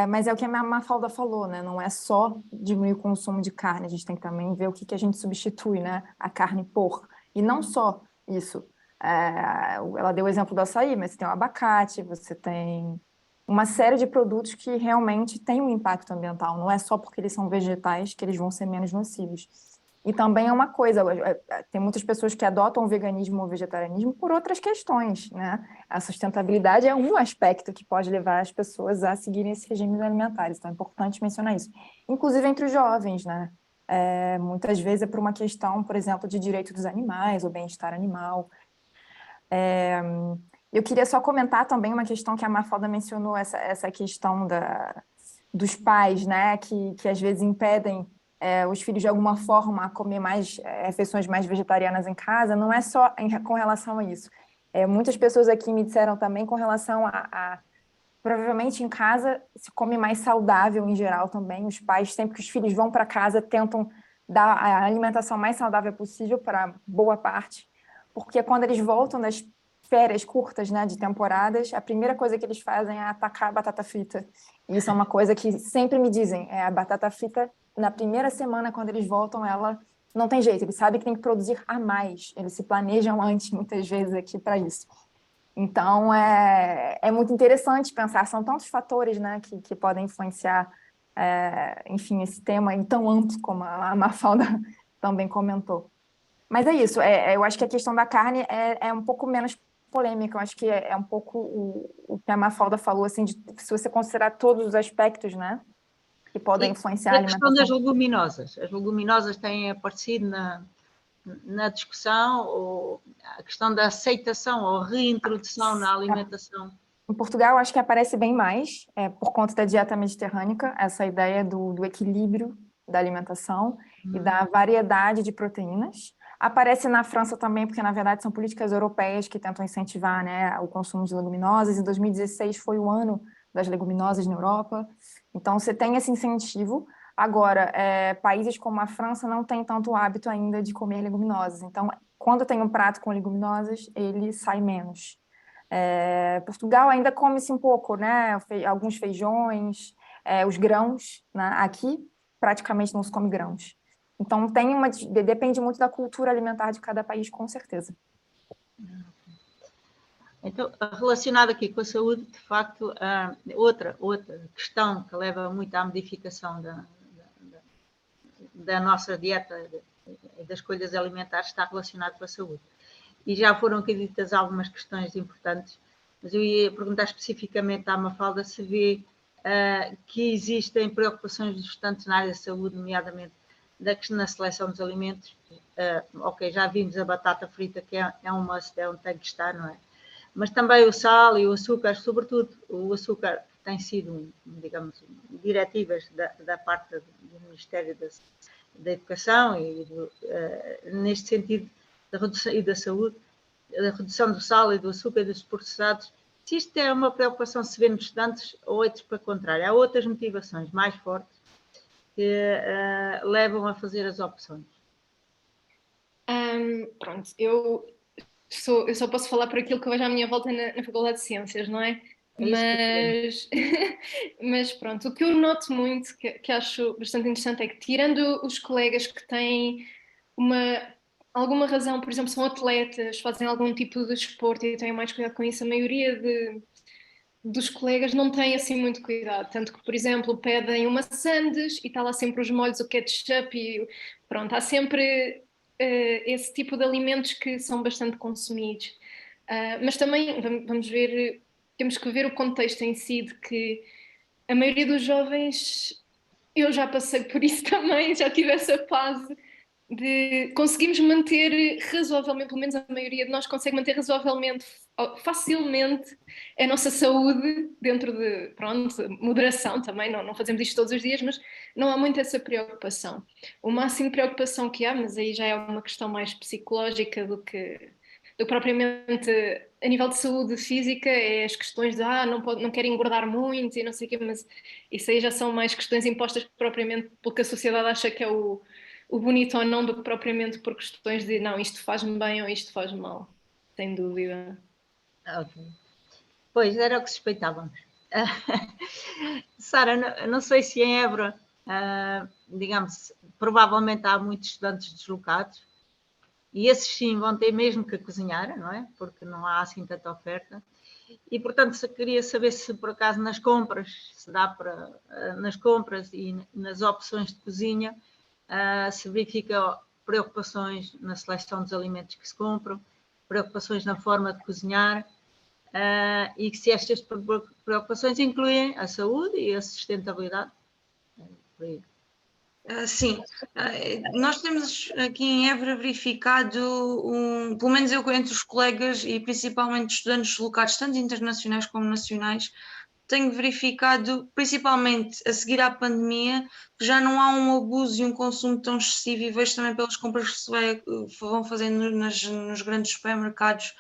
Mas é o que a Mafalda falou, né? Não é só diminuir o consumo de carne, a gente tem que também ver o que a gente substitui, né? A carne por. E não só isso. Ela deu o exemplo do açaí, mas você tem o abacate, você tem uma série de produtos que realmente têm um impacto ambiental. Não é só porque eles são vegetais que eles vão ser menos nocivos. E também é uma coisa, tem muitas pessoas que adotam o veganismo ou o vegetarianismo por outras questões, né? A sustentabilidade é um aspecto que pode levar as pessoas a seguirem esses regimes alimentares, então é importante mencionar isso. Inclusive entre os jovens, né? Muitas vezes é por uma questão, por exemplo, de direito dos animais ou bem-estar animal. Eu queria só comentar também uma questão que a Mafalda mencionou, essa questão dos pais, né, que às vezes impedem os filhos de alguma forma a comer mais refeições mais vegetarianas em casa. Não é só com relação a isso. Muitas pessoas aqui me disseram também com relação a provavelmente em casa se come mais saudável em geral também. Os pais, sempre que os filhos vão para casa, tentam dar a alimentação mais saudável possível para boa parte, porque quando eles voltam das férias curtas, né, de temporadas, a primeira coisa que eles fazem é atacar a batata frita. E isso é uma coisa que sempre me dizem, a batata frita, na primeira semana, quando eles voltam, ela não tem jeito, eles sabem que tem que produzir a mais, eles se planejam antes, muitas vezes, aqui para isso. Então, é muito interessante pensar, são tantos fatores, né, que podem influenciar, enfim, esse tema aí tão amplo como a Mafalda também comentou. Mas é isso, eu acho que a questão da carne é um pouco menos polêmica, eu acho que é um pouco o que a Mafalda falou, assim, de se você considerar todos os aspectos, né, que podem influenciar a alimentação.
A questão das leguminosas. As leguminosas têm aparecido na discussão, ou a questão da aceitação ou reintrodução na alimentação.
Em Portugal, acho que aparece bem mais, por conta da dieta mediterrânica, essa ideia do equilíbrio da alimentação e da variedade de proteínas. Aparece na França também, porque, na verdade, são políticas europeias que tentam incentivar, né, o consumo de leguminosas. Em 2016 foi o ano das leguminosas na Europa. Então, você tem esse incentivo. Agora, países como a França não têm tanto hábito ainda de comer leguminosas. Então, quando tem um prato com leguminosas, ele sai menos. Portugal ainda come-se um pouco, né? Alguns feijões, os grãos, né? Aqui praticamente não se come grãos. Então depende muito da cultura alimentar de cada país, com certeza.
Então, relacionado aqui com a saúde, de facto, outra questão que leva muito à modificação da nossa dieta e das escolhas alimentares está relacionado com a saúde. E já foram aqui ditas algumas questões importantes, mas eu ia perguntar especificamente à Mafalda se vê que existem preocupações importantes na área da saúde, nomeadamente na seleção dos alimentos. Ok, já vimos a batata frita, que é um must, tem que estar, não é? Mas também o sal e o açúcar, sobretudo o açúcar, tem sido, digamos, diretivas da parte do Ministério da Educação e neste sentido da redução e da saúde, da redução do sal e do açúcar e dos processados. Se isto é uma preocupação se vê nos estudantes ou é para o contrário, há outras motivações mais fortes que levam a fazer as opções.
Pronto, eu só posso falar por aquilo que eu vejo à minha volta na Faculdade de Ciências, não é? Mas pronto, o que eu noto muito, que acho bastante interessante, é que tirando os colegas que têm alguma razão, por exemplo, são atletas, fazem algum tipo de desporto e têm mais cuidado com isso, a maioria dos colegas não têm assim muito cuidado, tanto que, por exemplo, pedem uma sandes e está lá sempre os molhos, o ketchup e pronto, há sempre esse tipo de alimentos que são bastante consumidos. Mas também vamos ver, temos que ver o contexto em si, de que a maioria dos jovens, eu já passei por isso também, já tive essa fase de conseguimos manter razoavelmente, pelo menos a maioria de nós consegue manter razoavelmente, facilmente, a nossa saúde dentro de, pronto, moderação também, não fazemos isto todos os dias, mas não há muito essa preocupação. O máximo de preocupação que há, mas aí já é uma questão mais psicológica do que propriamente a nível de saúde física, é as questões de não quero engordar muito e não sei o quê, mas isso aí já são mais questões impostas propriamente pelo que a sociedade acha que é o bonito ou não, do que propriamente por questões de não, isto faz-me bem ou isto faz mal, sem dúvida.
Ok. Pois, era o que suspeitávamos. Sara, não sei se em Évora, digamos, provavelmente há muitos estudantes deslocados e esses sim vão ter mesmo que cozinhar, não é? Porque não há assim tanta oferta. E, portanto, queria saber se por acaso nas compras, se dá para, nas compras e nas opções de cozinha, se verifica preocupações na seleção dos alimentos que se compram, preocupações na forma de cozinhar, e que se estas preocupações incluem a saúde e a sustentabilidade.
Sim, nós temos aqui em Évora verificado, pelo menos eu entre os colegas e principalmente estudantes deslocados, tanto internacionais como nacionais, tenho verificado, principalmente a seguir à pandemia, que já não há um abuso e um consumo tão excessivo, e vejo também pelas compras que se vão fazendo nos grandes supermercados,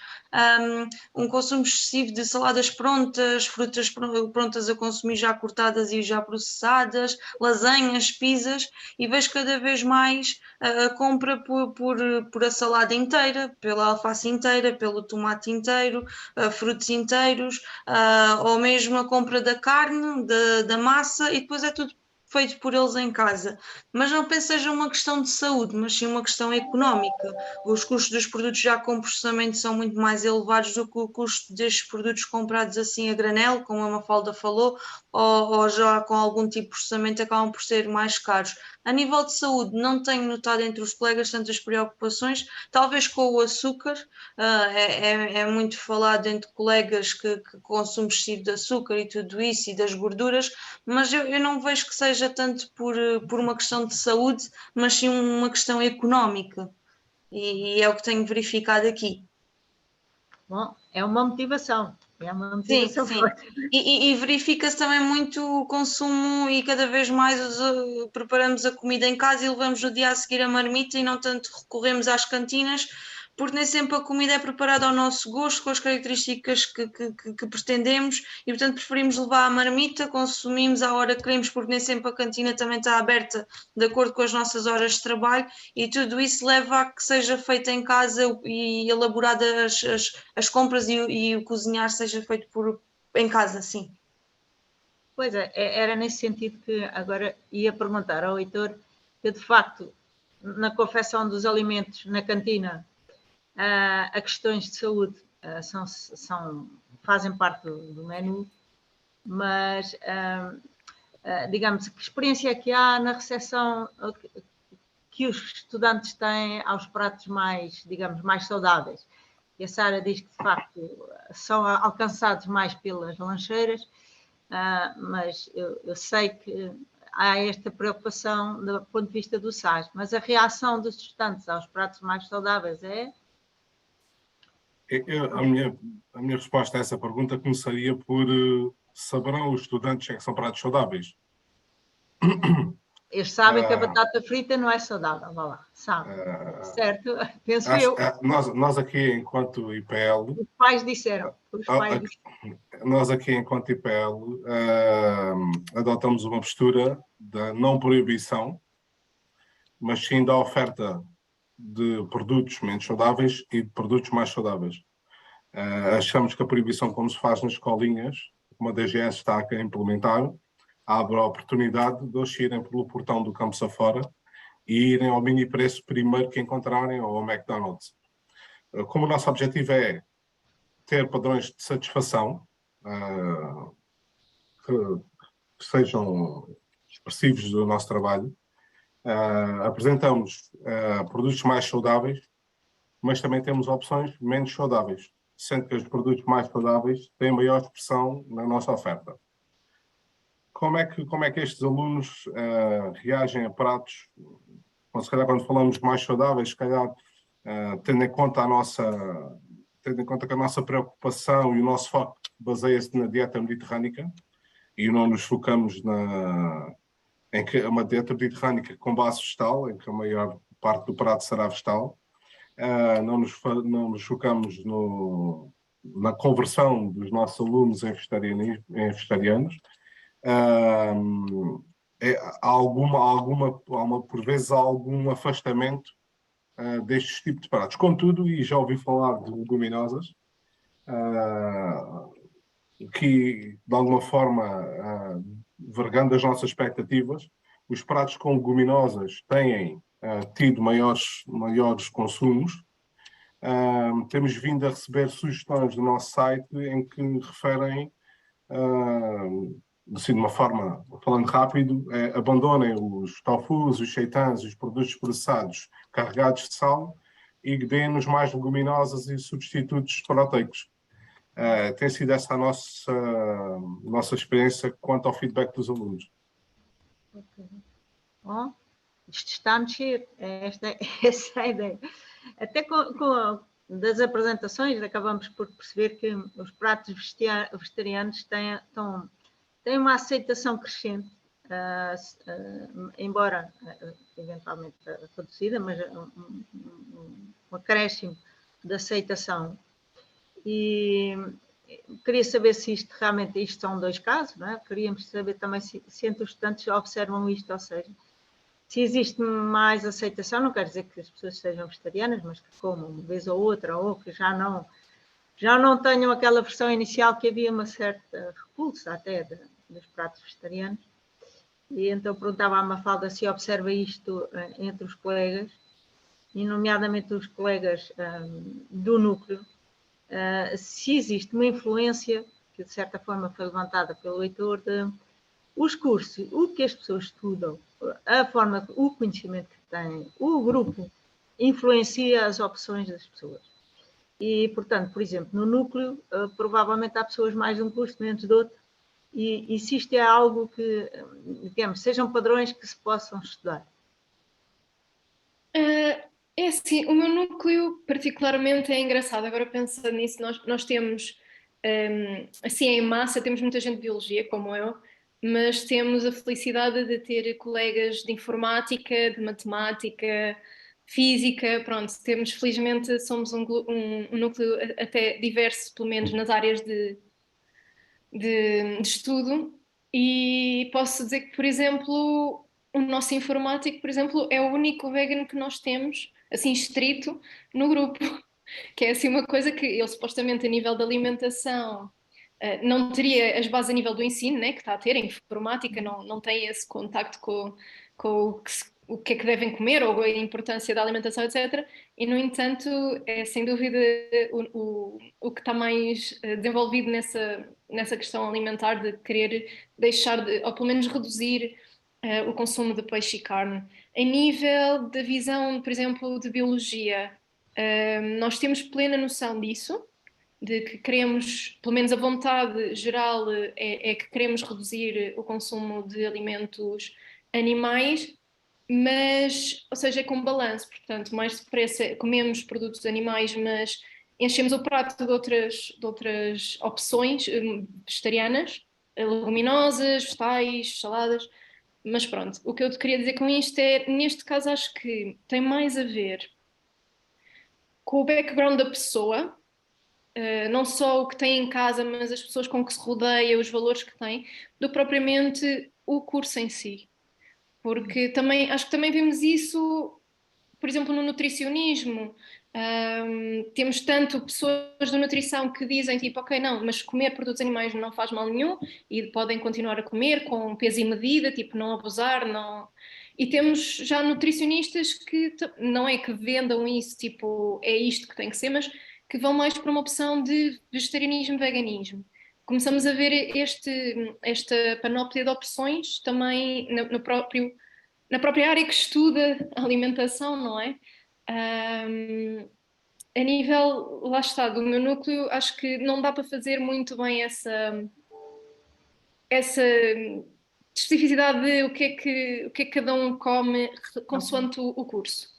um consumo excessivo de saladas prontas, frutas prontas a consumir já cortadas e já processadas, lasanhas, pizzas, e vejo cada vez mais a compra por a salada inteira, pela alface inteira, pelo tomate inteiro, frutos inteiros, ou mesmo a compra da carne, da massa, e depois é tudo feito por eles em casa. Mas não penso que seja uma questão de saúde, mas sim uma questão económica. Os custos dos produtos já com processamento são muito mais elevados do que o custo destes produtos comprados assim a granel, como a Mafalda falou, ou já com algum tipo de processamento acabam por ser mais caros. A nível de saúde, não tenho notado entre os colegas tantas preocupações, talvez com o açúcar, é muito falado entre colegas que consumo excessivo de açúcar e tudo isso, e das gorduras, mas eu não vejo que seja tanto por uma questão de saúde, mas sim uma questão económica, e é o que tenho verificado aqui.
Bom, é uma motivação. É uma motivação
Sim.
forte.
E verifica-se também muito o consumo, e cada vez mais preparamos a comida em casa e levamos no dia a seguir a marmita, e não tanto recorremos às cantinas, porque nem sempre a comida é preparada ao nosso gosto, com as características que pretendemos, e portanto preferimos levar a marmita, consumimos à hora que queremos, porque nem sempre a cantina também está aberta de acordo com as nossas horas de trabalho, e tudo isso leva a que seja feita em casa e elaborada as compras, e o cozinhar seja feito em casa, sim.
Pois é, era nesse sentido que agora ia perguntar ao Heitor, que de facto, na confecção dos alimentos na cantina, a questões de saúde fazem parte do menu, mas digamos, que experiência é que há na recepção que os estudantes têm aos pratos mais, digamos, mais saudáveis? E a Sara diz que de facto são alcançados mais pelas lancheiras, mas eu sei que há esta preocupação do ponto de vista do SAS, mas a reação dos estudantes aos pratos mais saudáveis é?
A minha resposta a essa pergunta começaria por saberão os estudantes que são pratos saudáveis?
Eles sabem que a batata frita não é saudável, vá lá, sabem, certo? Penso eu.
Nós aqui, enquanto IPL...
Os pais disseram.
Nós aqui, enquanto IPL, adotamos uma postura da não proibição, mas sim da oferta de produtos menos saudáveis e de produtos mais saudáveis. Achamos que a proibição, como se faz nas escolinhas, como a DGS está a implementar, abre a oportunidade de eles irem pelo portão do campus afora e irem ao mini preço primeiro que encontrarem, ou ao McDonald's. Como o nosso objetivo é ter padrões de satisfação que sejam expressivos do nosso trabalho, apresentamos produtos mais saudáveis, mas também temos opções menos saudáveis, sendo que os produtos mais saudáveis têm maior expressão na nossa oferta. Como é que estes alunos reagem a pratos? Bom, se calhar quando falamos mais saudáveis, se calhar tendo em conta que a nossa preocupação e o nosso foco baseia-se na dieta mediterrânica, e não nos focamos em que é uma dieta mediterrânica com base vegetal, em que a maior parte do prato será vegetal. Não nos focamos na conversão dos nossos alunos em vegetarianos. Por vezes há algum afastamento destes tipos de pratos. Contudo, e já ouvi falar de leguminosas, que de alguma forma, vergando as nossas expectativas, os pratos com leguminosas têm tido maiores consumos. Temos vindo a receber sugestões do nosso site em que referem, assim, de uma forma, falando rápido, abandonem os tofus, os seitãs, os produtos processados carregados de sal, e deem-nos mais leguminosas e substitutos proteicos. Tem sido essa a nossa experiência quanto ao feedback dos alunos.
Okay. Bom, isto está a mexer, essa é a ideia. Até das apresentações acabamos por perceber que os pratos vegetarianos têm uma aceitação crescente, embora eventualmente reduzida, mas um acréscimo de aceitação. E queria saber se isto são 2 casos, não é? Queríamos saber também se entre os estudantes observam isto, ou seja, se existe mais aceitação, não quer dizer que as pessoas sejam vegetarianas, mas que comam uma vez ou outra, ou que já não tenham aquela versão inicial que havia uma certa repulsa até dos pratos vegetarianos. E então perguntava à Mafalda se observa isto entre os colegas, e nomeadamente os colegas do núcleo, se existe uma influência, que de certa forma foi levantada pelo Heitor, os cursos, o que as pessoas estudam, a forma, o conhecimento que têm, o grupo influencia as opções das pessoas. E, portanto, por exemplo, no núcleo, provavelmente há pessoas mais de um curso, menos de outro, e se isto é algo que, digamos, sejam padrões que se possam estudar.
É assim, o meu núcleo particularmente é engraçado. Agora pensando nisso, nós temos, assim em massa, temos muita gente de biologia, como eu, mas temos a felicidade de ter colegas de informática, de matemática, física, pronto, temos, felizmente, somos um núcleo até diverso, pelo menos nas áreas de estudo, e posso dizer que, por exemplo, o nosso informático, por exemplo, é o único vegan que nós temos, assim, estrito, no grupo, que é assim uma coisa que ele supostamente a nível da alimentação não teria as bases a nível do ensino, né, que está a ter, a informática não tem esse contacto com o que é que devem comer ou a importância da alimentação, etc. E, no entanto, é sem dúvida o que está mais desenvolvido nessa questão alimentar, de querer deixar, ou pelo menos reduzir o consumo de peixe e carne. Em nível da visão, por exemplo, de biologia, nós temos plena noção disso, de que queremos, pelo menos a vontade geral é que queremos reduzir o consumo de alimentos animais, mas, ou seja, é com balanço, portanto, mais depressa comemos produtos animais, mas enchemos o prato de outras opções vegetarianas, leguminosas, vegetais, saladas, mas pronto, o que eu te queria dizer com isto é, neste caso acho que tem mais a ver com o background da pessoa, não só o que tem em casa, mas as pessoas com que se rodeia, os valores que tem, do que propriamente o curso em si. Porque também, acho que também vemos isso, por exemplo, no nutricionismo. Temos tanto pessoas da nutrição que dizem tipo, ok, não, mas comer produtos animais não faz mal nenhum e podem continuar a comer com peso e medida, tipo, não abusar, não... E temos já nutricionistas que não é que vendam isso, tipo, é isto que tem que ser, mas que vão mais para uma opção de vegetarianismo, veganismo. Começamos a ver esta panóplia de opções também na própria área que estuda a alimentação, não é? A nível, lá está, do meu núcleo, acho que não dá para fazer muito bem essa especificidade de o que é que cada um come consoante o curso.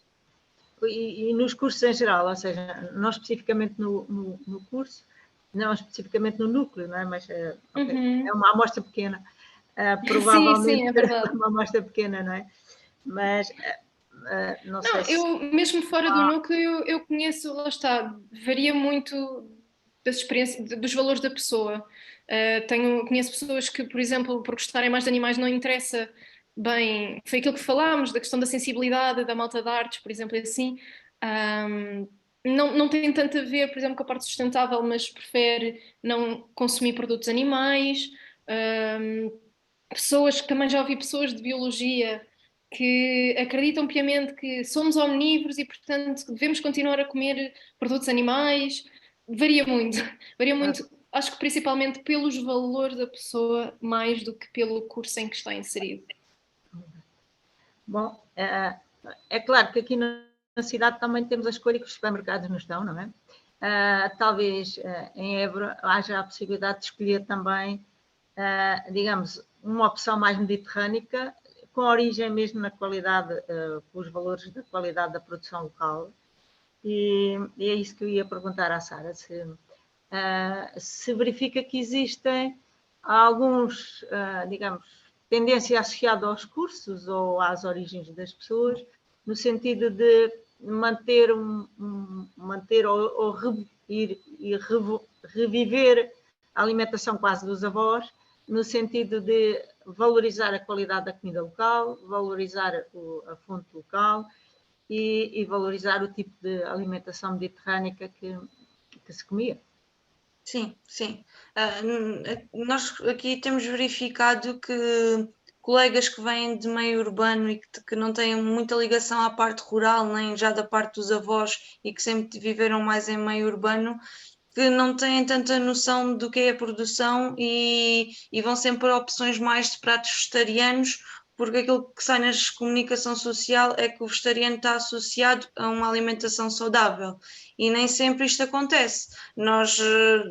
E nos cursos em geral, ou seja, não especificamente no curso, não especificamente no núcleo, não é? Mas é uma amostra pequena. Provavelmente
sim, é verdade.
uma amostra pequena, não é? Mas não sei se...
Eu mesmo fora do núcleo, eu conheço, lá está, varia muito das experiências, dos valores da pessoa. Conheço pessoas que, por exemplo, por gostarem mais de animais não interessa bem, foi aquilo que falámos, da questão da sensibilidade, da malta de artes, por exemplo, assim. Não tem tanto a ver, por exemplo, com a parte sustentável, mas prefere não consumir produtos animais. Pessoas que também já ouvi pessoas de biologia que acreditam piamente que somos omnívoros e, portanto, devemos continuar a comer produtos animais. Varia muito, varia muito. Acho que principalmente pelos valores da pessoa, mais do que pelo curso em que está inserido.
Bom, é claro que aqui na cidade também temos a escolha que os supermercados nos dão, não é? Talvez em Évora haja a possibilidade de escolher também, digamos, uma opção mais mediterrânica, com origem mesmo na qualidade, os valores da qualidade da produção local. E é isso que eu ia perguntar à Sara, se verifica que existem alguns, digamos, tendência associada aos cursos ou às origens das pessoas, no sentido de manter ou reviver a alimentação quase dos avós, no sentido de valorizar a qualidade da comida local, valorizar a fonte local e valorizar o tipo de alimentação mediterrânica que se comia.
Sim, sim. Nós aqui temos verificado que colegas que vêm de meio urbano e que não têm muita ligação à parte rural, nem já da parte dos avós e que sempre viveram mais em meio urbano, que não têm tanta noção do que é a produção e vão sempre a opções mais de pratos vegetarianos, porque aquilo que sai na comunicação social é que o vegetariano está associado a uma alimentação saudável e nem sempre isto acontece. Nós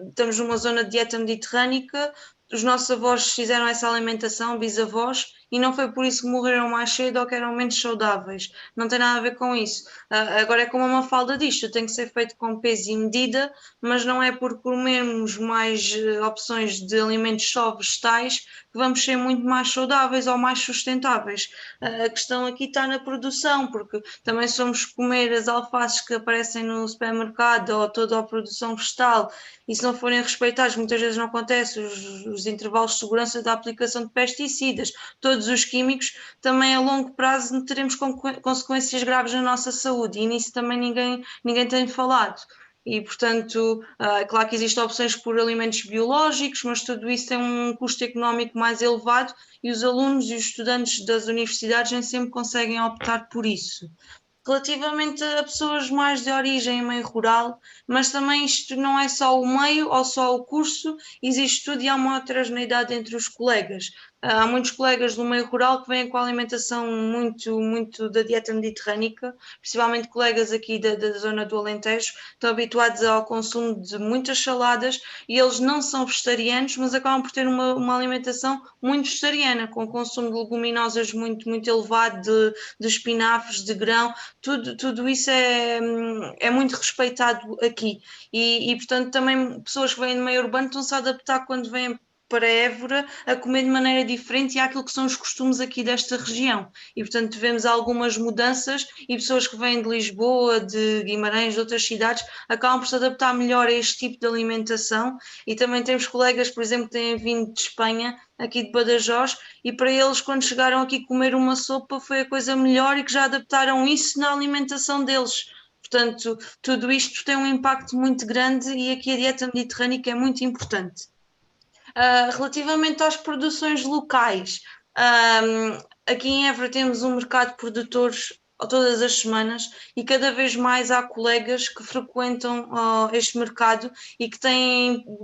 estamos numa zona de dieta mediterrânica, os nossos avós fizeram essa alimentação, bisavós, e não foi por isso que morreram mais cedo ou que eram menos saudáveis. Não tem nada a ver com isso. Agora é como a Mafalda disto, tem que ser feito com peso e medida, mas não é por comermos mais opções de alimentos só vegetais que vamos ser muito mais saudáveis ou mais sustentáveis. A questão aqui está na produção, porque também se vamos comer as alfaces que aparecem no supermercado ou toda a produção vegetal, e se não forem respeitados, muitas vezes não acontece, os intervalos de segurança da aplicação de pesticidas, todos os químicos, também a longo prazo teremos consequências graves na nossa saúde, e nisso também ninguém tem falado. E, portanto, claro que existem opções por alimentos biológicos, mas tudo isso tem um custo económico mais elevado e os alunos e os estudantes das universidades nem sempre conseguem optar por isso. Relativamente a pessoas mais de origem meio rural, mas também isto não é só o meio ou só o curso, existe tudo e há uma heterogeneidade entre os colegas. Há muitos colegas do meio rural que vêm com a alimentação muito da dieta mediterrânica, principalmente colegas aqui da zona do Alentejo, estão habituados ao consumo de muitas saladas e eles não são vegetarianos, mas acabam por ter uma alimentação muito vegetariana, com consumo de leguminosas muito elevado, de espinafres, de grão. Tudo isso é muito respeitado aqui e, portanto, também pessoas que vêm do meio urbano estão-se a adaptar quando vêm para Évora a comer de maneira diferente e àquilo que são os costumes aqui desta região. E, portanto, vemos algumas mudanças e pessoas que vêm de Lisboa, de Guimarães, de outras cidades, acabam por se adaptar melhor a este tipo de alimentação. E também temos colegas, por exemplo, que têm vindo de Espanha, aqui de Badajoz, e para eles, quando chegaram aqui comer uma sopa, foi a coisa melhor e que já adaptaram isso na alimentação deles. Portanto, tudo isto tem um impacto muito grande e aqui a dieta mediterrânica é muito importante. Relativamente às produções locais, aqui em Évora temos um mercado de produtores todas as semanas e cada vez mais há colegas que frequentam este mercado e que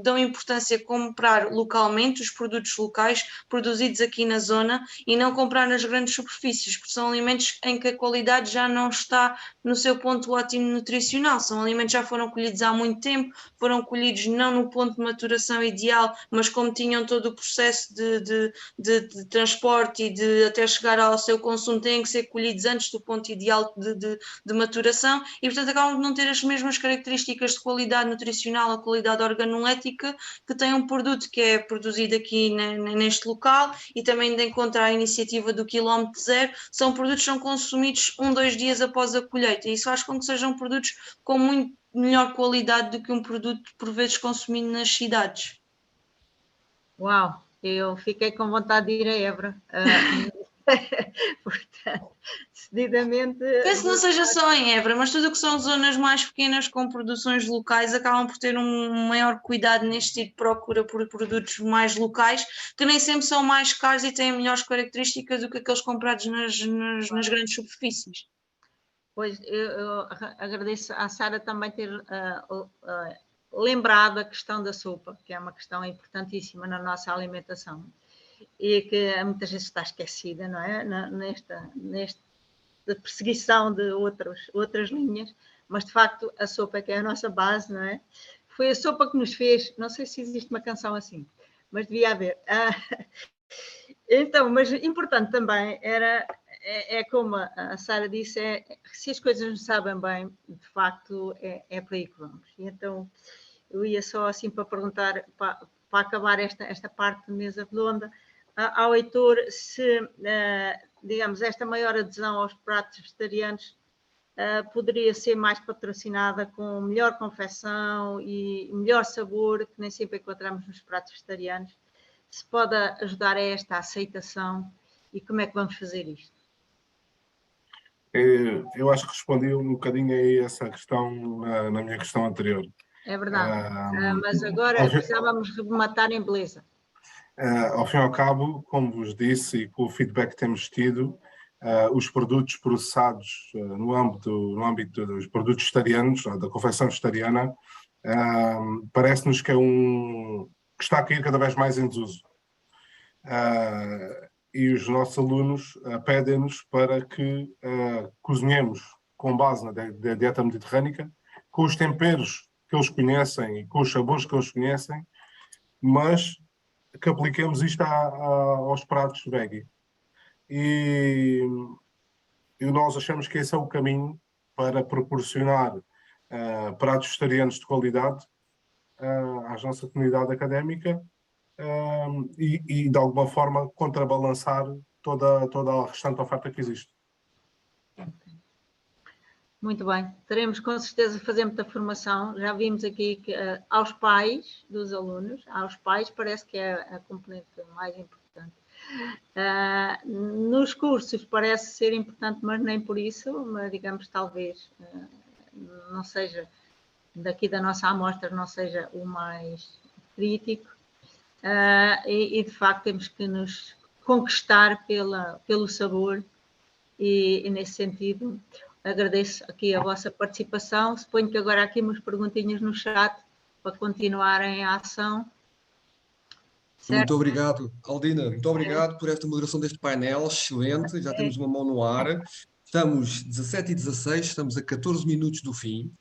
dão importância a comprar localmente os produtos locais produzidos aqui na zona e não comprar nas grandes superfícies, porque são alimentos em que a qualidade já não está no seu ponto ótimo nutricional, são alimentos que já foram colhidos há muito tempo, foram colhidos não no ponto de maturação ideal, mas como tinham todo o processo de transporte e de até chegar ao seu consumo, têm que ser colhidos antes do ponto ideal de maturação e, portanto, acabam de não ter as mesmas características de qualidade nutricional ou qualidade organolética que tem um produto que é produzido aqui neste local e também de encontrar a iniciativa do quilómetro zero, são produtos que são consumidos 1-2 dias após a colheita e isso faz com que sejam produtos com muito melhor qualidade do que um produto por vezes consumido nas cidades.
Uau, eu fiquei com vontade de ir a Évora. Portanto, decididamente.
Penso que não seja só em Évora, mas tudo o que são zonas mais pequenas com produções locais acabam por ter um maior cuidado neste tipo de procura por produtos mais locais, que nem sempre são mais caros e têm melhores características do que aqueles comprados nas grandes superfícies.
Pois, eu agradeço à Sara também ter lembrado a questão da sopa, que é uma questão importantíssima na nossa alimentação e que muitas vezes está esquecida, não é? Nesta perseguição de outras linhas, mas de facto a sopa que é a nossa base, não é? Foi a sopa que nos fez, não sei se existe uma canção assim, mas devia haver. Então, mas importante também é como a Sara disse, se as coisas não sabem bem, de facto é por aí que vamos. E então, eu ia só assim para perguntar, para acabar esta parte de mesa redonda, ao Heitor, se, digamos, esta maior adesão aos pratos vegetarianos poderia ser mais patrocinada com melhor confecção e melhor sabor, que nem sempre encontramos nos pratos vegetarianos. Se pode ajudar a esta aceitação e como é que vamos fazer isto?
Eu acho que respondi um bocadinho a essa questão na minha questão anterior.
É verdade, mas agora precisávamos rematar em beleza.
Ao fim e ao cabo, como vos disse e com o feedback que temos tido, os produtos processados no âmbito dos produtos vegetarianos, da confecção vegetariana, parece-nos que que está a cair cada vez mais em desuso. E os nossos alunos pedem-nos para que cozinhemos com base na dieta mediterrânica, com os temperos que eles conhecem e com os sabores que eles conhecem, mas que apliquemos isto aos pratos veggie. E nós achamos que esse é o caminho para proporcionar pratos vegetarianos de qualidade à nossa comunidade académica e de alguma forma contrabalançar toda a restante oferta que existe.
Muito bem, teremos com certeza fazer muita formação. Já vimos aqui que aos pais dos alunos, aos pais parece que é a componente mais importante. Nos cursos parece ser importante, mas nem por isso, mas digamos talvez não seja, daqui da nossa amostra, não seja o mais crítico. E de facto temos que nos conquistar pelo sabor e nesse sentido agradeço aqui a vossa participação. Suponho que agora há aqui umas perguntinhas no chat para continuarem a ação. Certo?
Muito obrigado, Aldina. Muito obrigado por esta moderação deste painel, excelente. Já temos uma mão no ar. Estamos 17h16, estamos a 14 minutos do fim.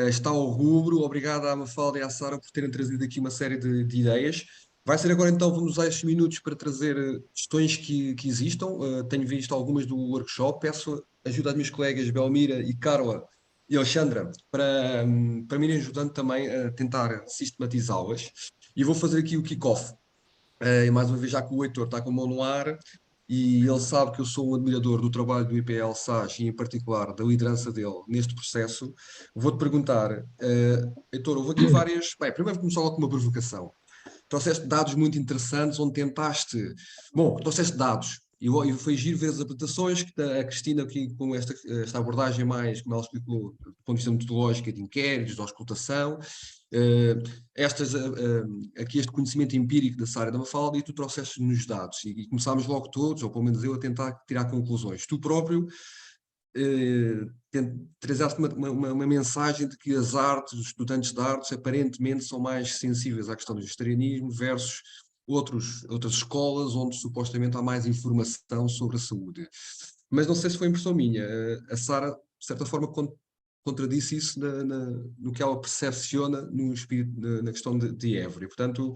Está ao rubro. Obrigado à Mafalda e à Sara por terem trazido aqui uma série de ideias. Vai ser agora então, vamos usar estes minutos para trazer questões que existam. Tenho visto algumas do workshop. Peço ajuda às minhas colegas Belmira e Carla e Alexandra para me irem ajudando também a tentar sistematizá-las. E vou fazer aqui o kick-off. E mais uma vez, já que o Heitor está com a mão no ar e ele sabe que eu sou um admirador do trabalho do IPL SAS e em particular da liderança dele neste processo, vou-te perguntar, Heitor, houve aqui várias... Bem, primeiro vou começar logo com uma provocação. Trouxeste dados muito interessantes onde tentaste... Bom, trouxeste dados e foi giro ver as apresentações que a Cristina aqui com esta abordagem mais, como ela explicou, do ponto de vista metodológico de inquéritos, de auscultação, aqui este conhecimento empírico da Sara da Mafalda e tu trouxeste nos dados e começámos logo todos, ou pelo menos eu, a tentar tirar conclusões. Tu próprio trazeste uma mensagem de que as artes, os estudantes de artes, aparentemente são mais sensíveis à questão do vegetarianismo versus outras escolas onde supostamente há mais informação sobre a saúde. Mas não sei se foi impressão minha. A Sara, de certa forma, contradisse isso no que ela percepciona no espírito, na questão de Évora. Portanto,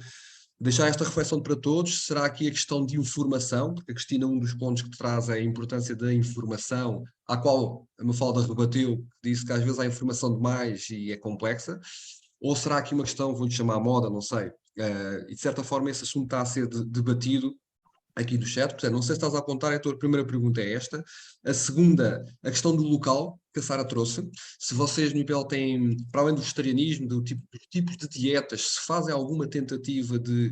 deixar esta reflexão para todos, será aqui a questão de informação, porque a Cristina, um dos pontos que traz é a importância da informação, à qual a Mafalda rebateu, disse que às vezes há informação demais e é complexa, ou será aqui uma questão, vou-lhe chamar moda, não sei, e de certa forma esse assunto está a ser debatido aqui do chat. Portanto, não sei se estás a apontar, então a primeira pergunta é esta. A segunda, a questão do local, que a Sara trouxe. Se vocês no IPL têm, para além do vegetarianismo, dos tipos de dietas, se fazem alguma tentativa de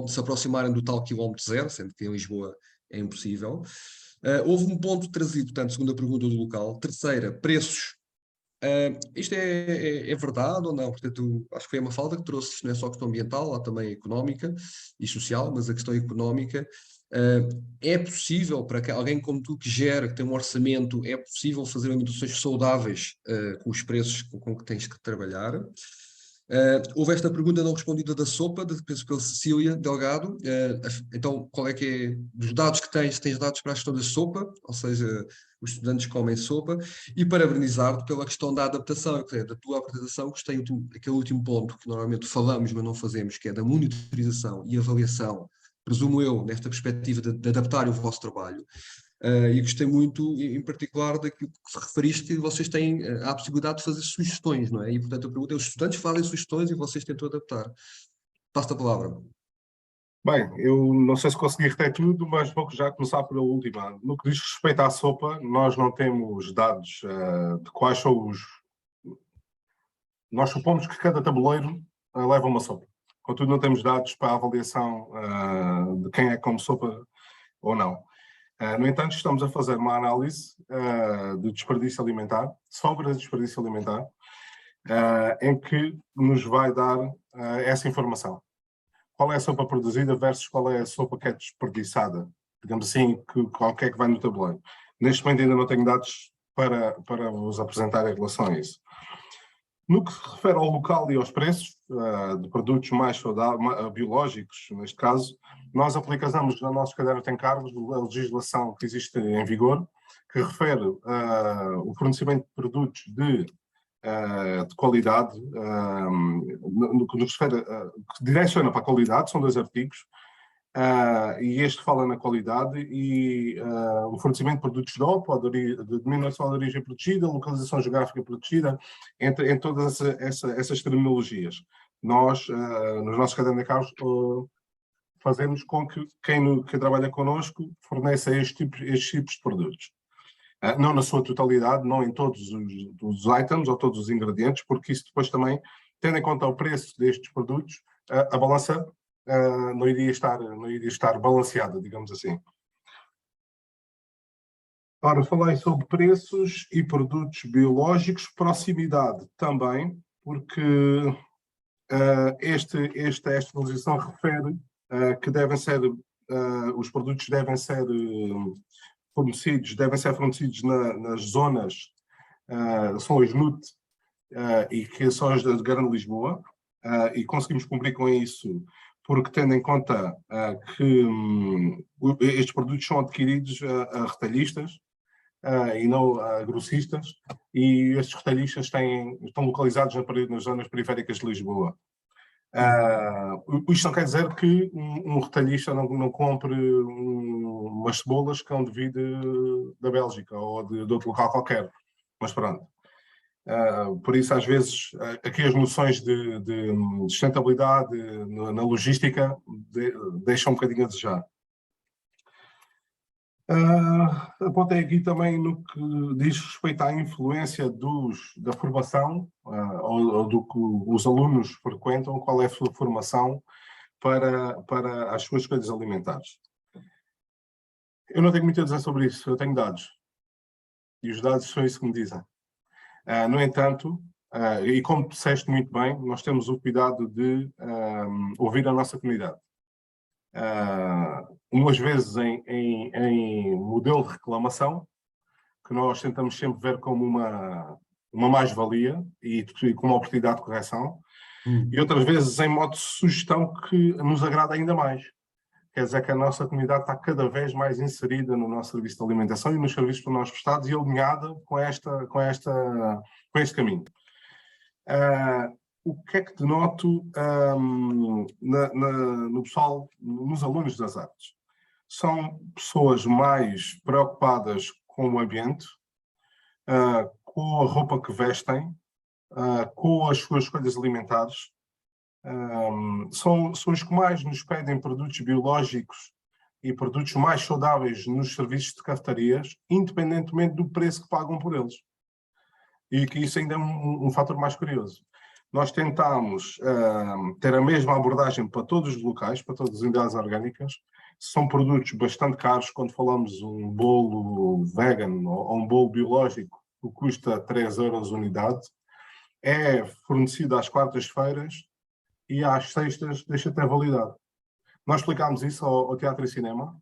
se aproximarem do tal quilómetro zero, sendo que em Lisboa é impossível. Houve um ponto trazido, portanto, segunda pergunta do local. Terceira, preços. Isto é verdade ou não? Portanto, acho que foi a Mafalda que trouxe, isto não é só questão ambiental, há também económica e social, mas a questão económica, é possível para alguém como tu que gera, que tem um orçamento, é possível fazer alimentações saudáveis com os preços com que tens que trabalhar? Houve esta pergunta não respondida da sopa, penso pela Cecília Delgado. Então, qual é que é, dos dados que tens dados para a questão da sopa, ou seja, os estudantes comem sopa, e parabenizar-te pela questão da adaptação, da tua apresentação, gostei aquele último ponto que normalmente falamos, mas não fazemos, que é da monitorização e avaliação presumo eu, nesta perspectiva de adaptar o vosso trabalho. E gostei muito, em particular, daquilo que referiste, que vocês têm a possibilidade de fazer sugestões, não é? E, portanto, a pergunta é, os estudantes fazem sugestões e vocês tentam adaptar. Passo-te a palavra.
Bem, eu não sei se consegui reter tudo, mas vou já começar pela última. No que diz respeito à sopa, nós não temos dados de quais são os... Nós supomos que cada tabuleiro leva uma sopa. Contudo, não temos dados para a avaliação de quem é que come sopa ou não. No entanto, estamos a fazer uma análise de desperdício alimentar, sobre o desperdício alimentar, em que nos vai dar essa informação. Qual é a sopa produzida versus qual é a sopa que é desperdiçada, digamos assim, qual que é que vai no tabuleiro. Neste momento ainda não tenho dados para vos apresentar em relação a isso. No que se refere ao local e aos preços de produtos mais saudáveis, biológicos, neste caso, nós aplicamos no nosso caderno de encargos a legislação que existe em vigor, que refere o fornecimento de produtos de qualidade, no que nos refere, que direciona para a qualidade, são 2 artigos, e este fala na qualidade e o fornecimento de produtos DOP, de denominação de origem protegida, localização geográfica protegida, em todas essas terminologias. Nós, nos nossos cadernos de encargos, fazemos com que quem trabalha connosco forneça estes tipos de produtos. Não na sua totalidade, não em todos os items ou todos os ingredientes, porque isso depois também, tendo em conta o preço destes produtos, a balança não iria estar balanceada, digamos assim. Ora, falei sobre preços e produtos biológicos, proximidade também, porque esta legislação refere que os produtos devem ser fornecidos nas zonas, são as NUT, e que são as da Grande Lisboa, e conseguimos cumprir com isso, porque tendo em conta que estes produtos são adquiridos a retalhistas e não a grossistas, e estes retalhistas estão localizados nas zonas periféricas de Lisboa. Isto não quer dizer que um retalhista não compre umas cebolas que são de vir da Bélgica ou de outro local qualquer, mas pronto. Por isso, às vezes, aqui as noções de sustentabilidade na logística deixam um bocadinho a desejar. Apontei aqui também no que diz respeito à influência da formação, ou do que os alunos frequentam, qual é a sua formação para as suas escolhas alimentares. Eu não tenho muito a dizer sobre isso, eu tenho dados. E os dados são isso que me dizem. No entanto, e como disseste muito bem, nós temos o cuidado de ouvir a nossa comunidade. Umas vezes em modelo de reclamação, que nós tentamos sempre ver como uma mais-valia e como uma oportunidade de correção, e outras vezes em modo de sugestão que nos agrada ainda mais. Quer dizer que a nossa comunidade está cada vez mais inserida no nosso serviço de alimentação e nos serviços por nós prestados e alinhada com este caminho. O que é que denoto no pessoal, nos alunos das artes? São pessoas mais preocupadas com o ambiente, com a roupa que vestem, com as suas escolhas alimentares. São os que mais nos pedem produtos biológicos e produtos mais saudáveis nos serviços de cafetarias, independentemente do preço que pagam por eles. E que isso ainda é um fator mais curioso. Nós tentámos ter a mesma abordagem para todos os locais, para todas as unidades orgânicas. São produtos bastante caros. Quando falamos um bolo vegan ou um bolo biológico, que custa 3 € a unidade, é fornecido às quartas-feiras e às sextas deixa de ter validade. Nós explicámos isso ao Teatro e Cinema,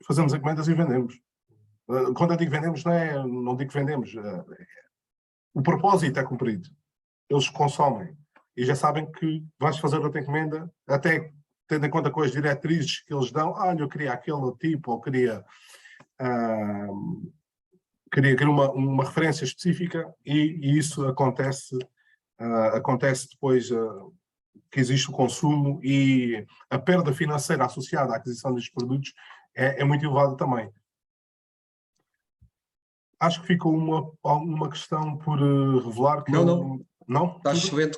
fazemos encomendas e vendemos. Quando eu digo vendemos, não digo vendemos. O propósito é cumprido. Eles consomem e já sabem que vais fazer outra encomenda, até tendo em conta com as diretrizes que eles dão. Eu queria aquele tipo, ou queria uma referência específica, e isso acontece depois que existe o consumo e a perda financeira associada à aquisição destes produtos é muito elevada também. Acho que ficou uma questão por revelar que
Não.
Não?
Está
Tudo?
excelente,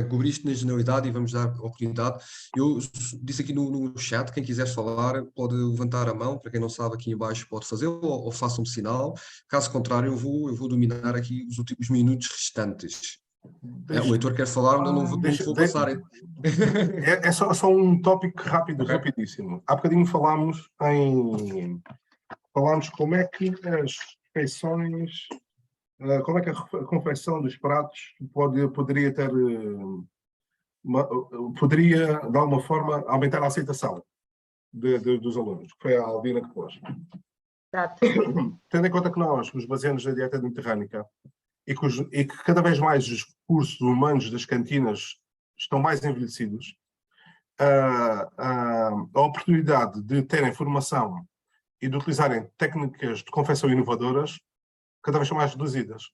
cobriste na generalidade e vamos dar oportunidade. Eu disse aqui no chat, quem quiser falar pode levantar a mão, para quem não sabe aqui em baixo pode fazer, ou faça-me sinal. Caso contrário, eu vou dominar aqui os últimos minutos restantes. O Heitor quer falar, não vou passar.
É só um tópico rápido,
Ok.
rapidíssimo. Há bocadinho falámos como é que as refeições, como é que a confecção dos pratos poderia ter, poderia, de alguma forma, aumentar a aceitação dos alunos, que foi a Albina que pôs.
Exato.
Tendo em conta que nós nos baseamos na dieta mediterrânica e que cada vez mais os recursos humanos das cantinas estão mais envelhecidos, a oportunidade de terem formação e de utilizarem técnicas de confecção inovadoras cada vez são mais reduzidas,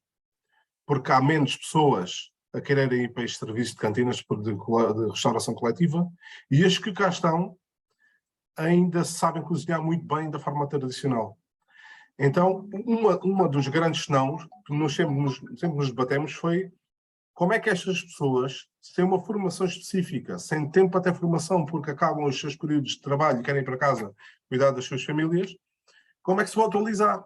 porque há menos pessoas a quererem ir para este serviço de cantinas de restauração coletiva, e as que cá estão ainda sabem cozinhar muito bem da forma tradicional. Então, uma dos grandes senãos que nós sempre nos debatemos foi como é que estas pessoas, sem uma formação específica, sem tempo para ter formação, porque acabam os seus períodos de trabalho e querem ir para casa cuidar das suas famílias, como é que se vão atualizar?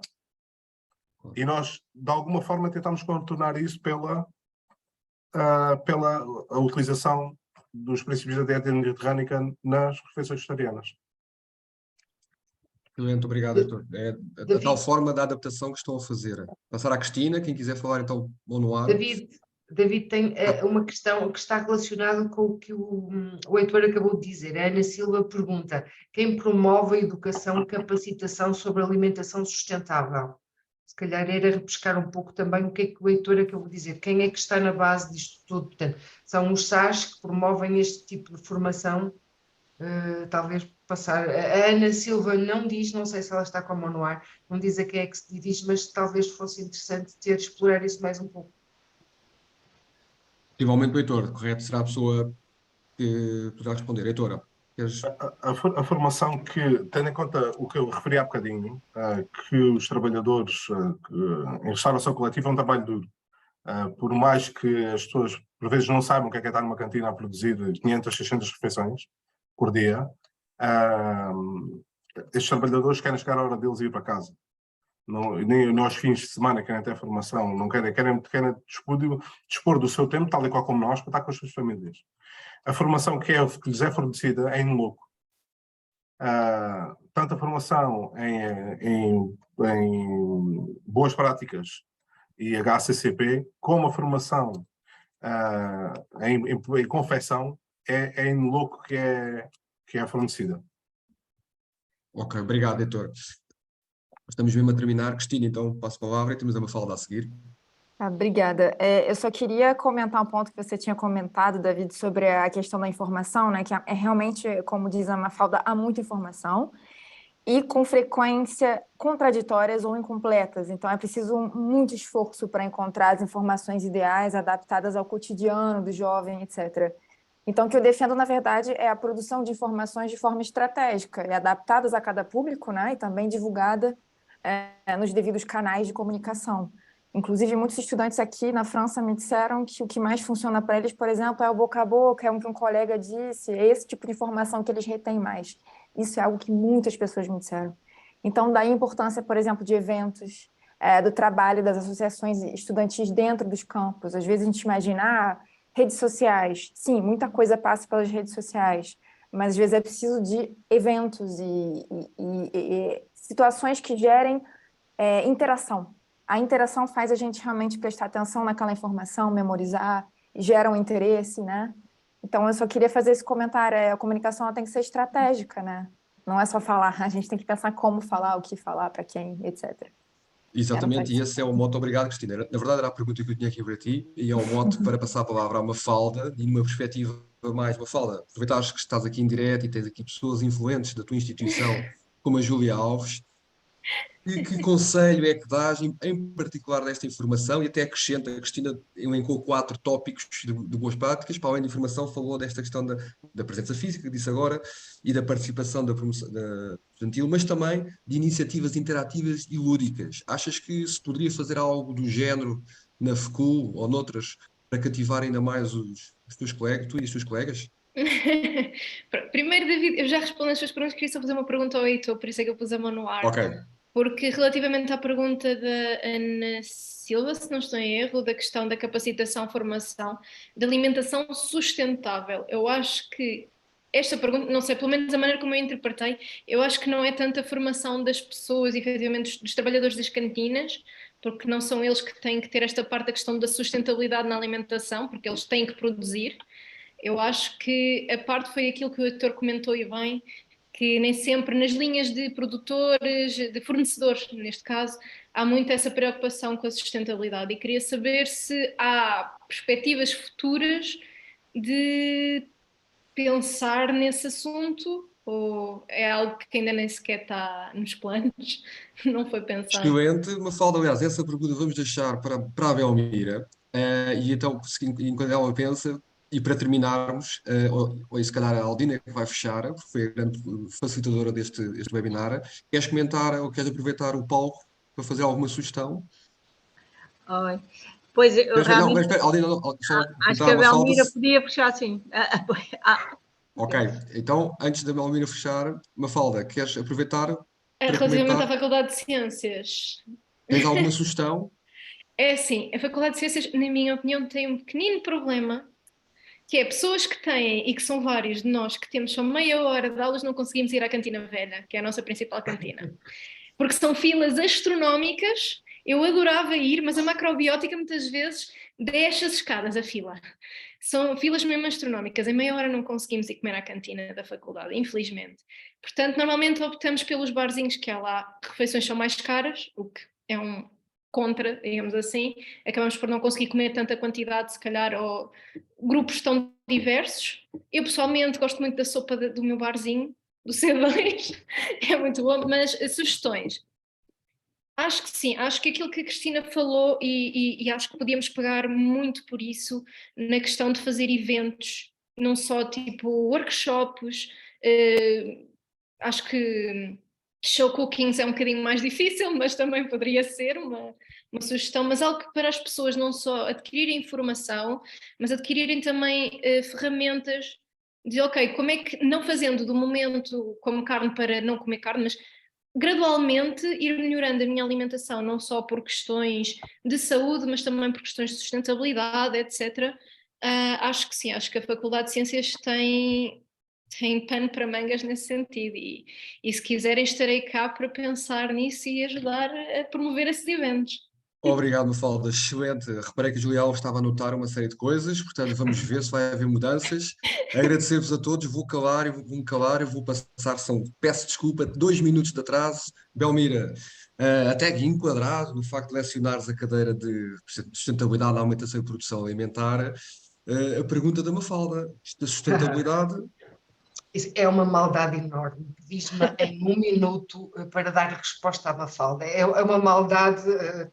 E nós, de alguma forma, tentamos contornar isso pela a utilização dos princípios da dieta mediterrânica nas refeições vegetarianas.
Excelente, obrigado, Heitor. É a tal forma da adaptação que estão a fazer. Passar à Cristina, quem quiser falar então, mão no ar.
David tem uma questão que está relacionada com o que o Heitor acabou de dizer. A Ana Silva pergunta: quem promove a educação e capacitação sobre alimentação sustentável? Se calhar era repescar um pouco também o que é que o Heitor acabou de dizer. Quem é que está na base disto tudo? Portanto, são os SARs que promovem este tipo de formação. Talvez passar. A Ana Silva não diz, não sei se ela está com a mão no ar, não diz a quem é que se dirige, mas talvez fosse interessante explorar isso mais um pouco.
Possivelmente o Heitor, correto? Será a pessoa que poderá responder. Heitora, queres...
A formação que, tendo em conta o que eu referi há bocadinho, que os trabalhadores em restauração coletiva é um trabalho duro. Por mais que as pessoas, por vezes, não saibam o que é estar numa cantina a produzir 500, 600 refeições por dia, estes trabalhadores querem chegar à hora deles e ir para casa. Nem aos fins de semana querem ter formação, não querem dispor do seu tempo, tal e qual como nós, para estar com as suas famílias. A formação que lhes é fornecida é em louco. Tanto a formação em boas práticas e HACCP, como a formação em confecção, é em louco que é fornecida.
Ok, obrigado, Heitor. Estamos mesmo a terminar. Cristina, então passo a palavra e temos a Mafalda a seguir.
Obrigada. Eu só queria comentar um ponto que você tinha comentado, David, sobre a questão da informação, né? Que é realmente, como diz a Mafalda, há muita informação e com frequência contraditórias ou incompletas. Então, é preciso muito esforço para encontrar as informações ideais, adaptadas ao cotidiano do jovem, etc. Então, o que eu defendo, na verdade, é a produção de informações de forma estratégica e adaptadas a cada público, né? E também divulgada nos devidos canais de comunicação. Inclusive, muitos estudantes aqui na França me disseram que o que mais funciona para eles, por exemplo, é o boca a boca, é o que um colega disse, é esse tipo de informação que eles retêm mais. Isso é algo que muitas pessoas me disseram. Então, daí a importância, por exemplo, de eventos, do trabalho das associações estudantis dentro dos campos. Às vezes a gente imagina, redes sociais. Sim, muita coisa passa pelas redes sociais, mas às vezes é preciso de eventos e situações que gerem interação. A interação faz a gente realmente prestar atenção naquela informação, memorizar, gera um interesse, né? Então, eu só queria fazer esse comentário. A comunicação ela tem que ser estratégica, né? Não é só falar, a gente tem que pensar como falar, o que falar, para quem, etc.
Exatamente, e esse é o mote. Obrigado, Cristina. Na verdade, era a pergunta que eu tinha aqui para ti, e é o mote para passar a palavra a Mafalda, e numa perspectiva mais, Mafalda, aproveitares que estás aqui em direto e tens aqui pessoas influentes da tua instituição, como a Júlia Alves. Que conselho é que dás, em particular desta informação, e até acrescenta, a Cristina elencou 4 tópicos de boas práticas, para além da informação, falou desta questão da presença física, que disse agora, e da participação da promoção estudantil, mas também de iniciativas interativas e lúdicas. Achas que se poderia fazer algo do género na FECUL ou noutras, para cativar ainda mais os teus colegas, tu e os teus colegas?
Primeiro, David, eu já respondo às suas perguntas, queria só fazer uma pergunta ao Heitor, por isso é que eu pus a mão no ar.
Ok.
Porque relativamente à pergunta da Ana Silva, se não estou em erro, da questão da capacitação, formação, de alimentação sustentável, eu acho que esta pergunta, não sei, pelo menos a maneira como eu interpretei, eu acho que não é tanto a formação das pessoas, efetivamente, dos trabalhadores das cantinas, porque não são eles que têm que ter esta parte da questão da sustentabilidade na alimentação, porque eles têm que produzir. Eu acho que a parte foi aquilo que o Heitor comentou e bem, que nem sempre nas linhas de produtores, de fornecedores, neste caso, há muito essa preocupação com a sustentabilidade. E queria saber se há perspectivas futuras de pensar nesse assunto ou é algo que ainda nem sequer está nos planos, não foi pensado.
Excelente, Mafalda, aliás, essa pergunta vamos deixar para a Belmira, e então, enquanto ela pensa, e para terminarmos, ou se calhar a Aldina que vai fechar, porque foi a grande facilitadora deste webinar, queres comentar ou queres aproveitar o palco para fazer alguma sugestão?
Oi. Pois eu
Não,
realmente
mas espera, Aldina, só
acho
perguntar
que
a
a
Mafalda
Belmira podia fechar assim.
Ok, então, antes da Belmira fechar, Mafalda, queres aproveitar para
Relativamente à
comentar?
Faculdade de Ciências,
Tens alguma sugestão?
é assim, a Faculdade de Ciências, na minha opinião, tem um pequenino problema, que é pessoas que têm, e que são vários de nós, que temos só meia hora de aulas, não conseguimos ir à cantina velha, que é a nossa principal cantina. Porque são filas astronómicas, eu adorava ir, mas a macrobiótica muitas vezes desce as escadas, a fila. São filas mesmo astronómicas, em meia hora não conseguimos ir comer à cantina da faculdade, infelizmente. Portanto, normalmente optamos pelos barzinhos que há lá, refeições são mais caras, o que é um contra, digamos assim, acabamos por não conseguir comer tanta quantidade, se calhar, ou grupos tão diversos. Eu pessoalmente gosto muito da sopa do meu barzinho, do C2, é muito bom, mas sugestões. Acho que sim, acho que aquilo que a Cristina falou e acho que podíamos pegar muito por isso na questão de fazer eventos, não só tipo workshops, acho que show cookings é um bocadinho mais difícil, mas também poderia ser uma sugestão, mas algo que para as pessoas não só adquirirem informação, mas adquirirem também ferramentas de, ok, como é que, não fazendo do momento como carne para não comer carne, mas gradualmente ir melhorando a minha alimentação, não só por questões de saúde, mas também por questões de sustentabilidade, etc. Acho que sim, acho que a Faculdade de Ciências tem pano para mangas nesse sentido e se quiserem estarei cá para pensar nisso e ajudar a promover esses eventos.
Obrigado, Mafalda. Excelente. Reparei que a Julia Alves estava a anotar uma série de coisas, portanto, vamos ver se vai haver mudanças. Agradecer-vos a todos. Vou calar, vou-me calar, eu vou passar, peço desculpa, 2 minutos de atraso. Belmira, até aqui enquadrado no facto de lecionares a cadeira de sustentabilidade, alimentação e produção alimentar, a pergunta da Mafalda, da sustentabilidade.
Isso é uma maldade enorme. Diz-me em 1 minuto para dar resposta à Mafalda. É uma maldade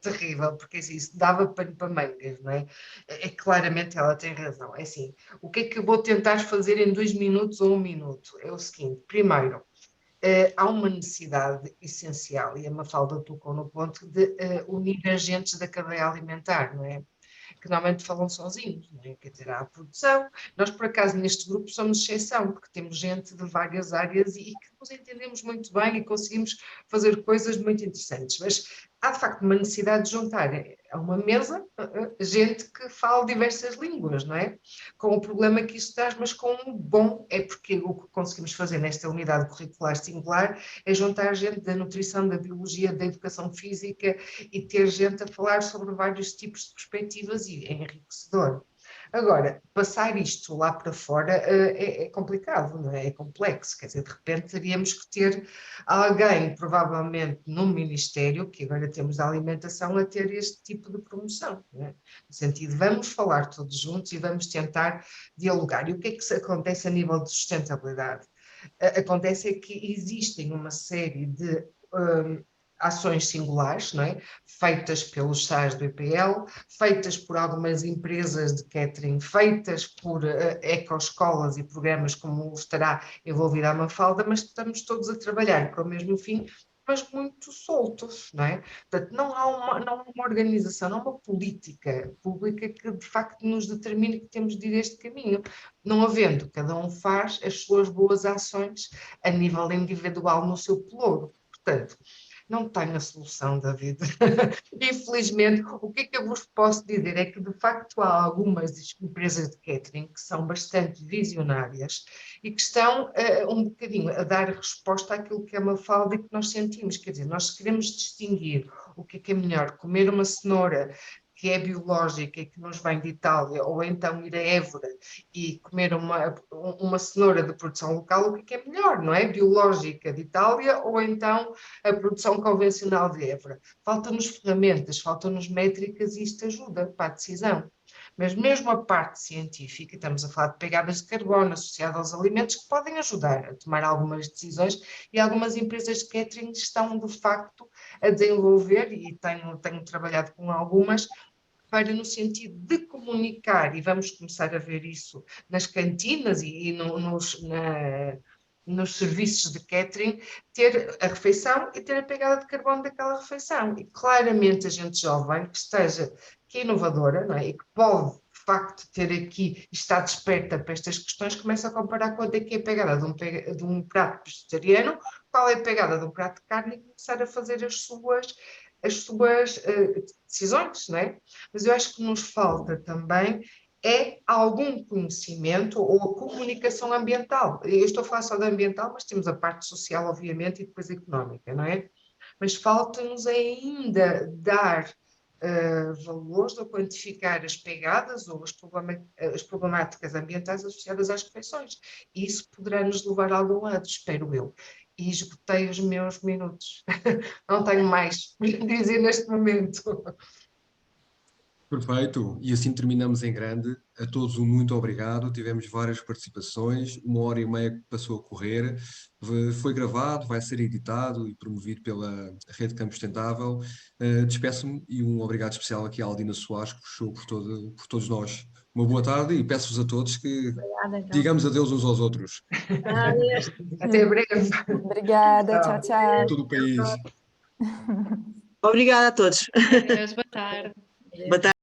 terrível, porque assim, isso dava pano para mangas, não é? Claramente ela tem razão. É assim, o que é que eu vou tentar fazer em 2 minutos ou 1 minuto? É o seguinte, primeiro, há uma necessidade essencial, e a Mafalda tocou no ponto, de unir agentes da cadeia alimentar, não é? Que normalmente falam sozinhos, não é? Quer dizer, há a produção. Nós, por acaso, neste grupo somos exceção, porque temos gente de várias áreas e que nos entendemos muito bem e conseguimos fazer coisas muito interessantes. Mas há, de facto, uma necessidade de juntar a uma mesa gente que fala diversas línguas, não é? Com o problema que isso traz, mas com um bom, é porque o que conseguimos fazer nesta unidade curricular singular é juntar gente da nutrição, da biologia, da educação física e ter gente a falar sobre vários tipos de perspectivas e é enriquecedor. Agora, passar isto lá para fora é complicado, não é? É complexo, quer dizer, de repente teríamos que ter alguém, provavelmente no Ministério, que agora temos da alimentação, a ter este tipo de promoção, não é? No sentido, vamos falar todos juntos e vamos tentar dialogar. E o que é que acontece a nível de sustentabilidade? Acontece é que existem uma série de ações singulares, não é? Feitas pelos SAs do IPL, feitas por algumas empresas de catering, feitas por ecoescolas e programas como estará envolvida a Mafalda, mas estamos todos a trabalhar para o mesmo fim, mas muito soltos, não é? Portanto, não há uma organização, não há uma política pública que de facto nos determine que temos de ir este caminho. Não havendo, cada um faz as suas boas ações a nível individual no seu pelouro. Portanto, não tenho a solução, David. Infelizmente, o que é que eu vos posso dizer é que, de facto, há algumas empresas de catering que são bastante visionárias e que estão um bocadinho a dar resposta àquilo que é uma falda e que nós sentimos. Quer dizer, nós queremos distinguir o que é melhor, comer uma cenoura que é biológica e que nos vem de Itália, ou então ir a Évora e comer uma cenoura de produção local, o que é melhor, não é? Biológica de Itália ou então a produção convencional de Évora. Faltam-nos ferramentas, faltam-nos métricas e isto ajuda para a decisão. Mas mesmo a parte científica, estamos a falar de pegadas de carbono associadas aos alimentos que podem ajudar a tomar algumas decisões e algumas empresas de catering estão de facto a desenvolver, e tenho trabalhado com algumas, para no sentido de comunicar, e vamos começar a ver isso nas cantinas e nos serviços de catering, ter a refeição e ter a pegada de carbono daquela refeição. E claramente a gente jovem que é inovadora, não é? E que pode, de facto, ter aqui, está desperta para estas questões, começa a comparar quanto é que é a pegada de um prato vegetariano, qual é a pegada de um prato de carne e começar a fazer as suas decisões, não é? Mas eu acho que nos falta também algum conhecimento ou a comunicação ambiental. Eu estou a falar só da ambiental, mas temos a parte social, obviamente, e depois a económica, não é? Mas falta-nos ainda dar valores ou quantificar as pegadas ou as problemáticas ambientais associadas às refeições. E isso poderá nos levar a algum lado, espero eu. E esgotei os meus minutos. Não tenho mais para dizer neste momento.
Perfeito, e assim terminamos em grande. A todos um muito obrigado. Tivemos várias participações, 1h30 que passou a correr. Foi gravado, vai ser editado e promovido pela Rede Campo Sustentável. Despeço-me e um obrigado especial aqui à Aldina Soares, que puxou por todos nós. Uma boa tarde e peço-vos a todos que
Obrigada, então.
digamos adeus uns aos outros.
Até breve.
Obrigada, tchau,
Em
tchau.
todo o país.
Obrigada a todos.
Adeus, boa tarde.
Boa tarde.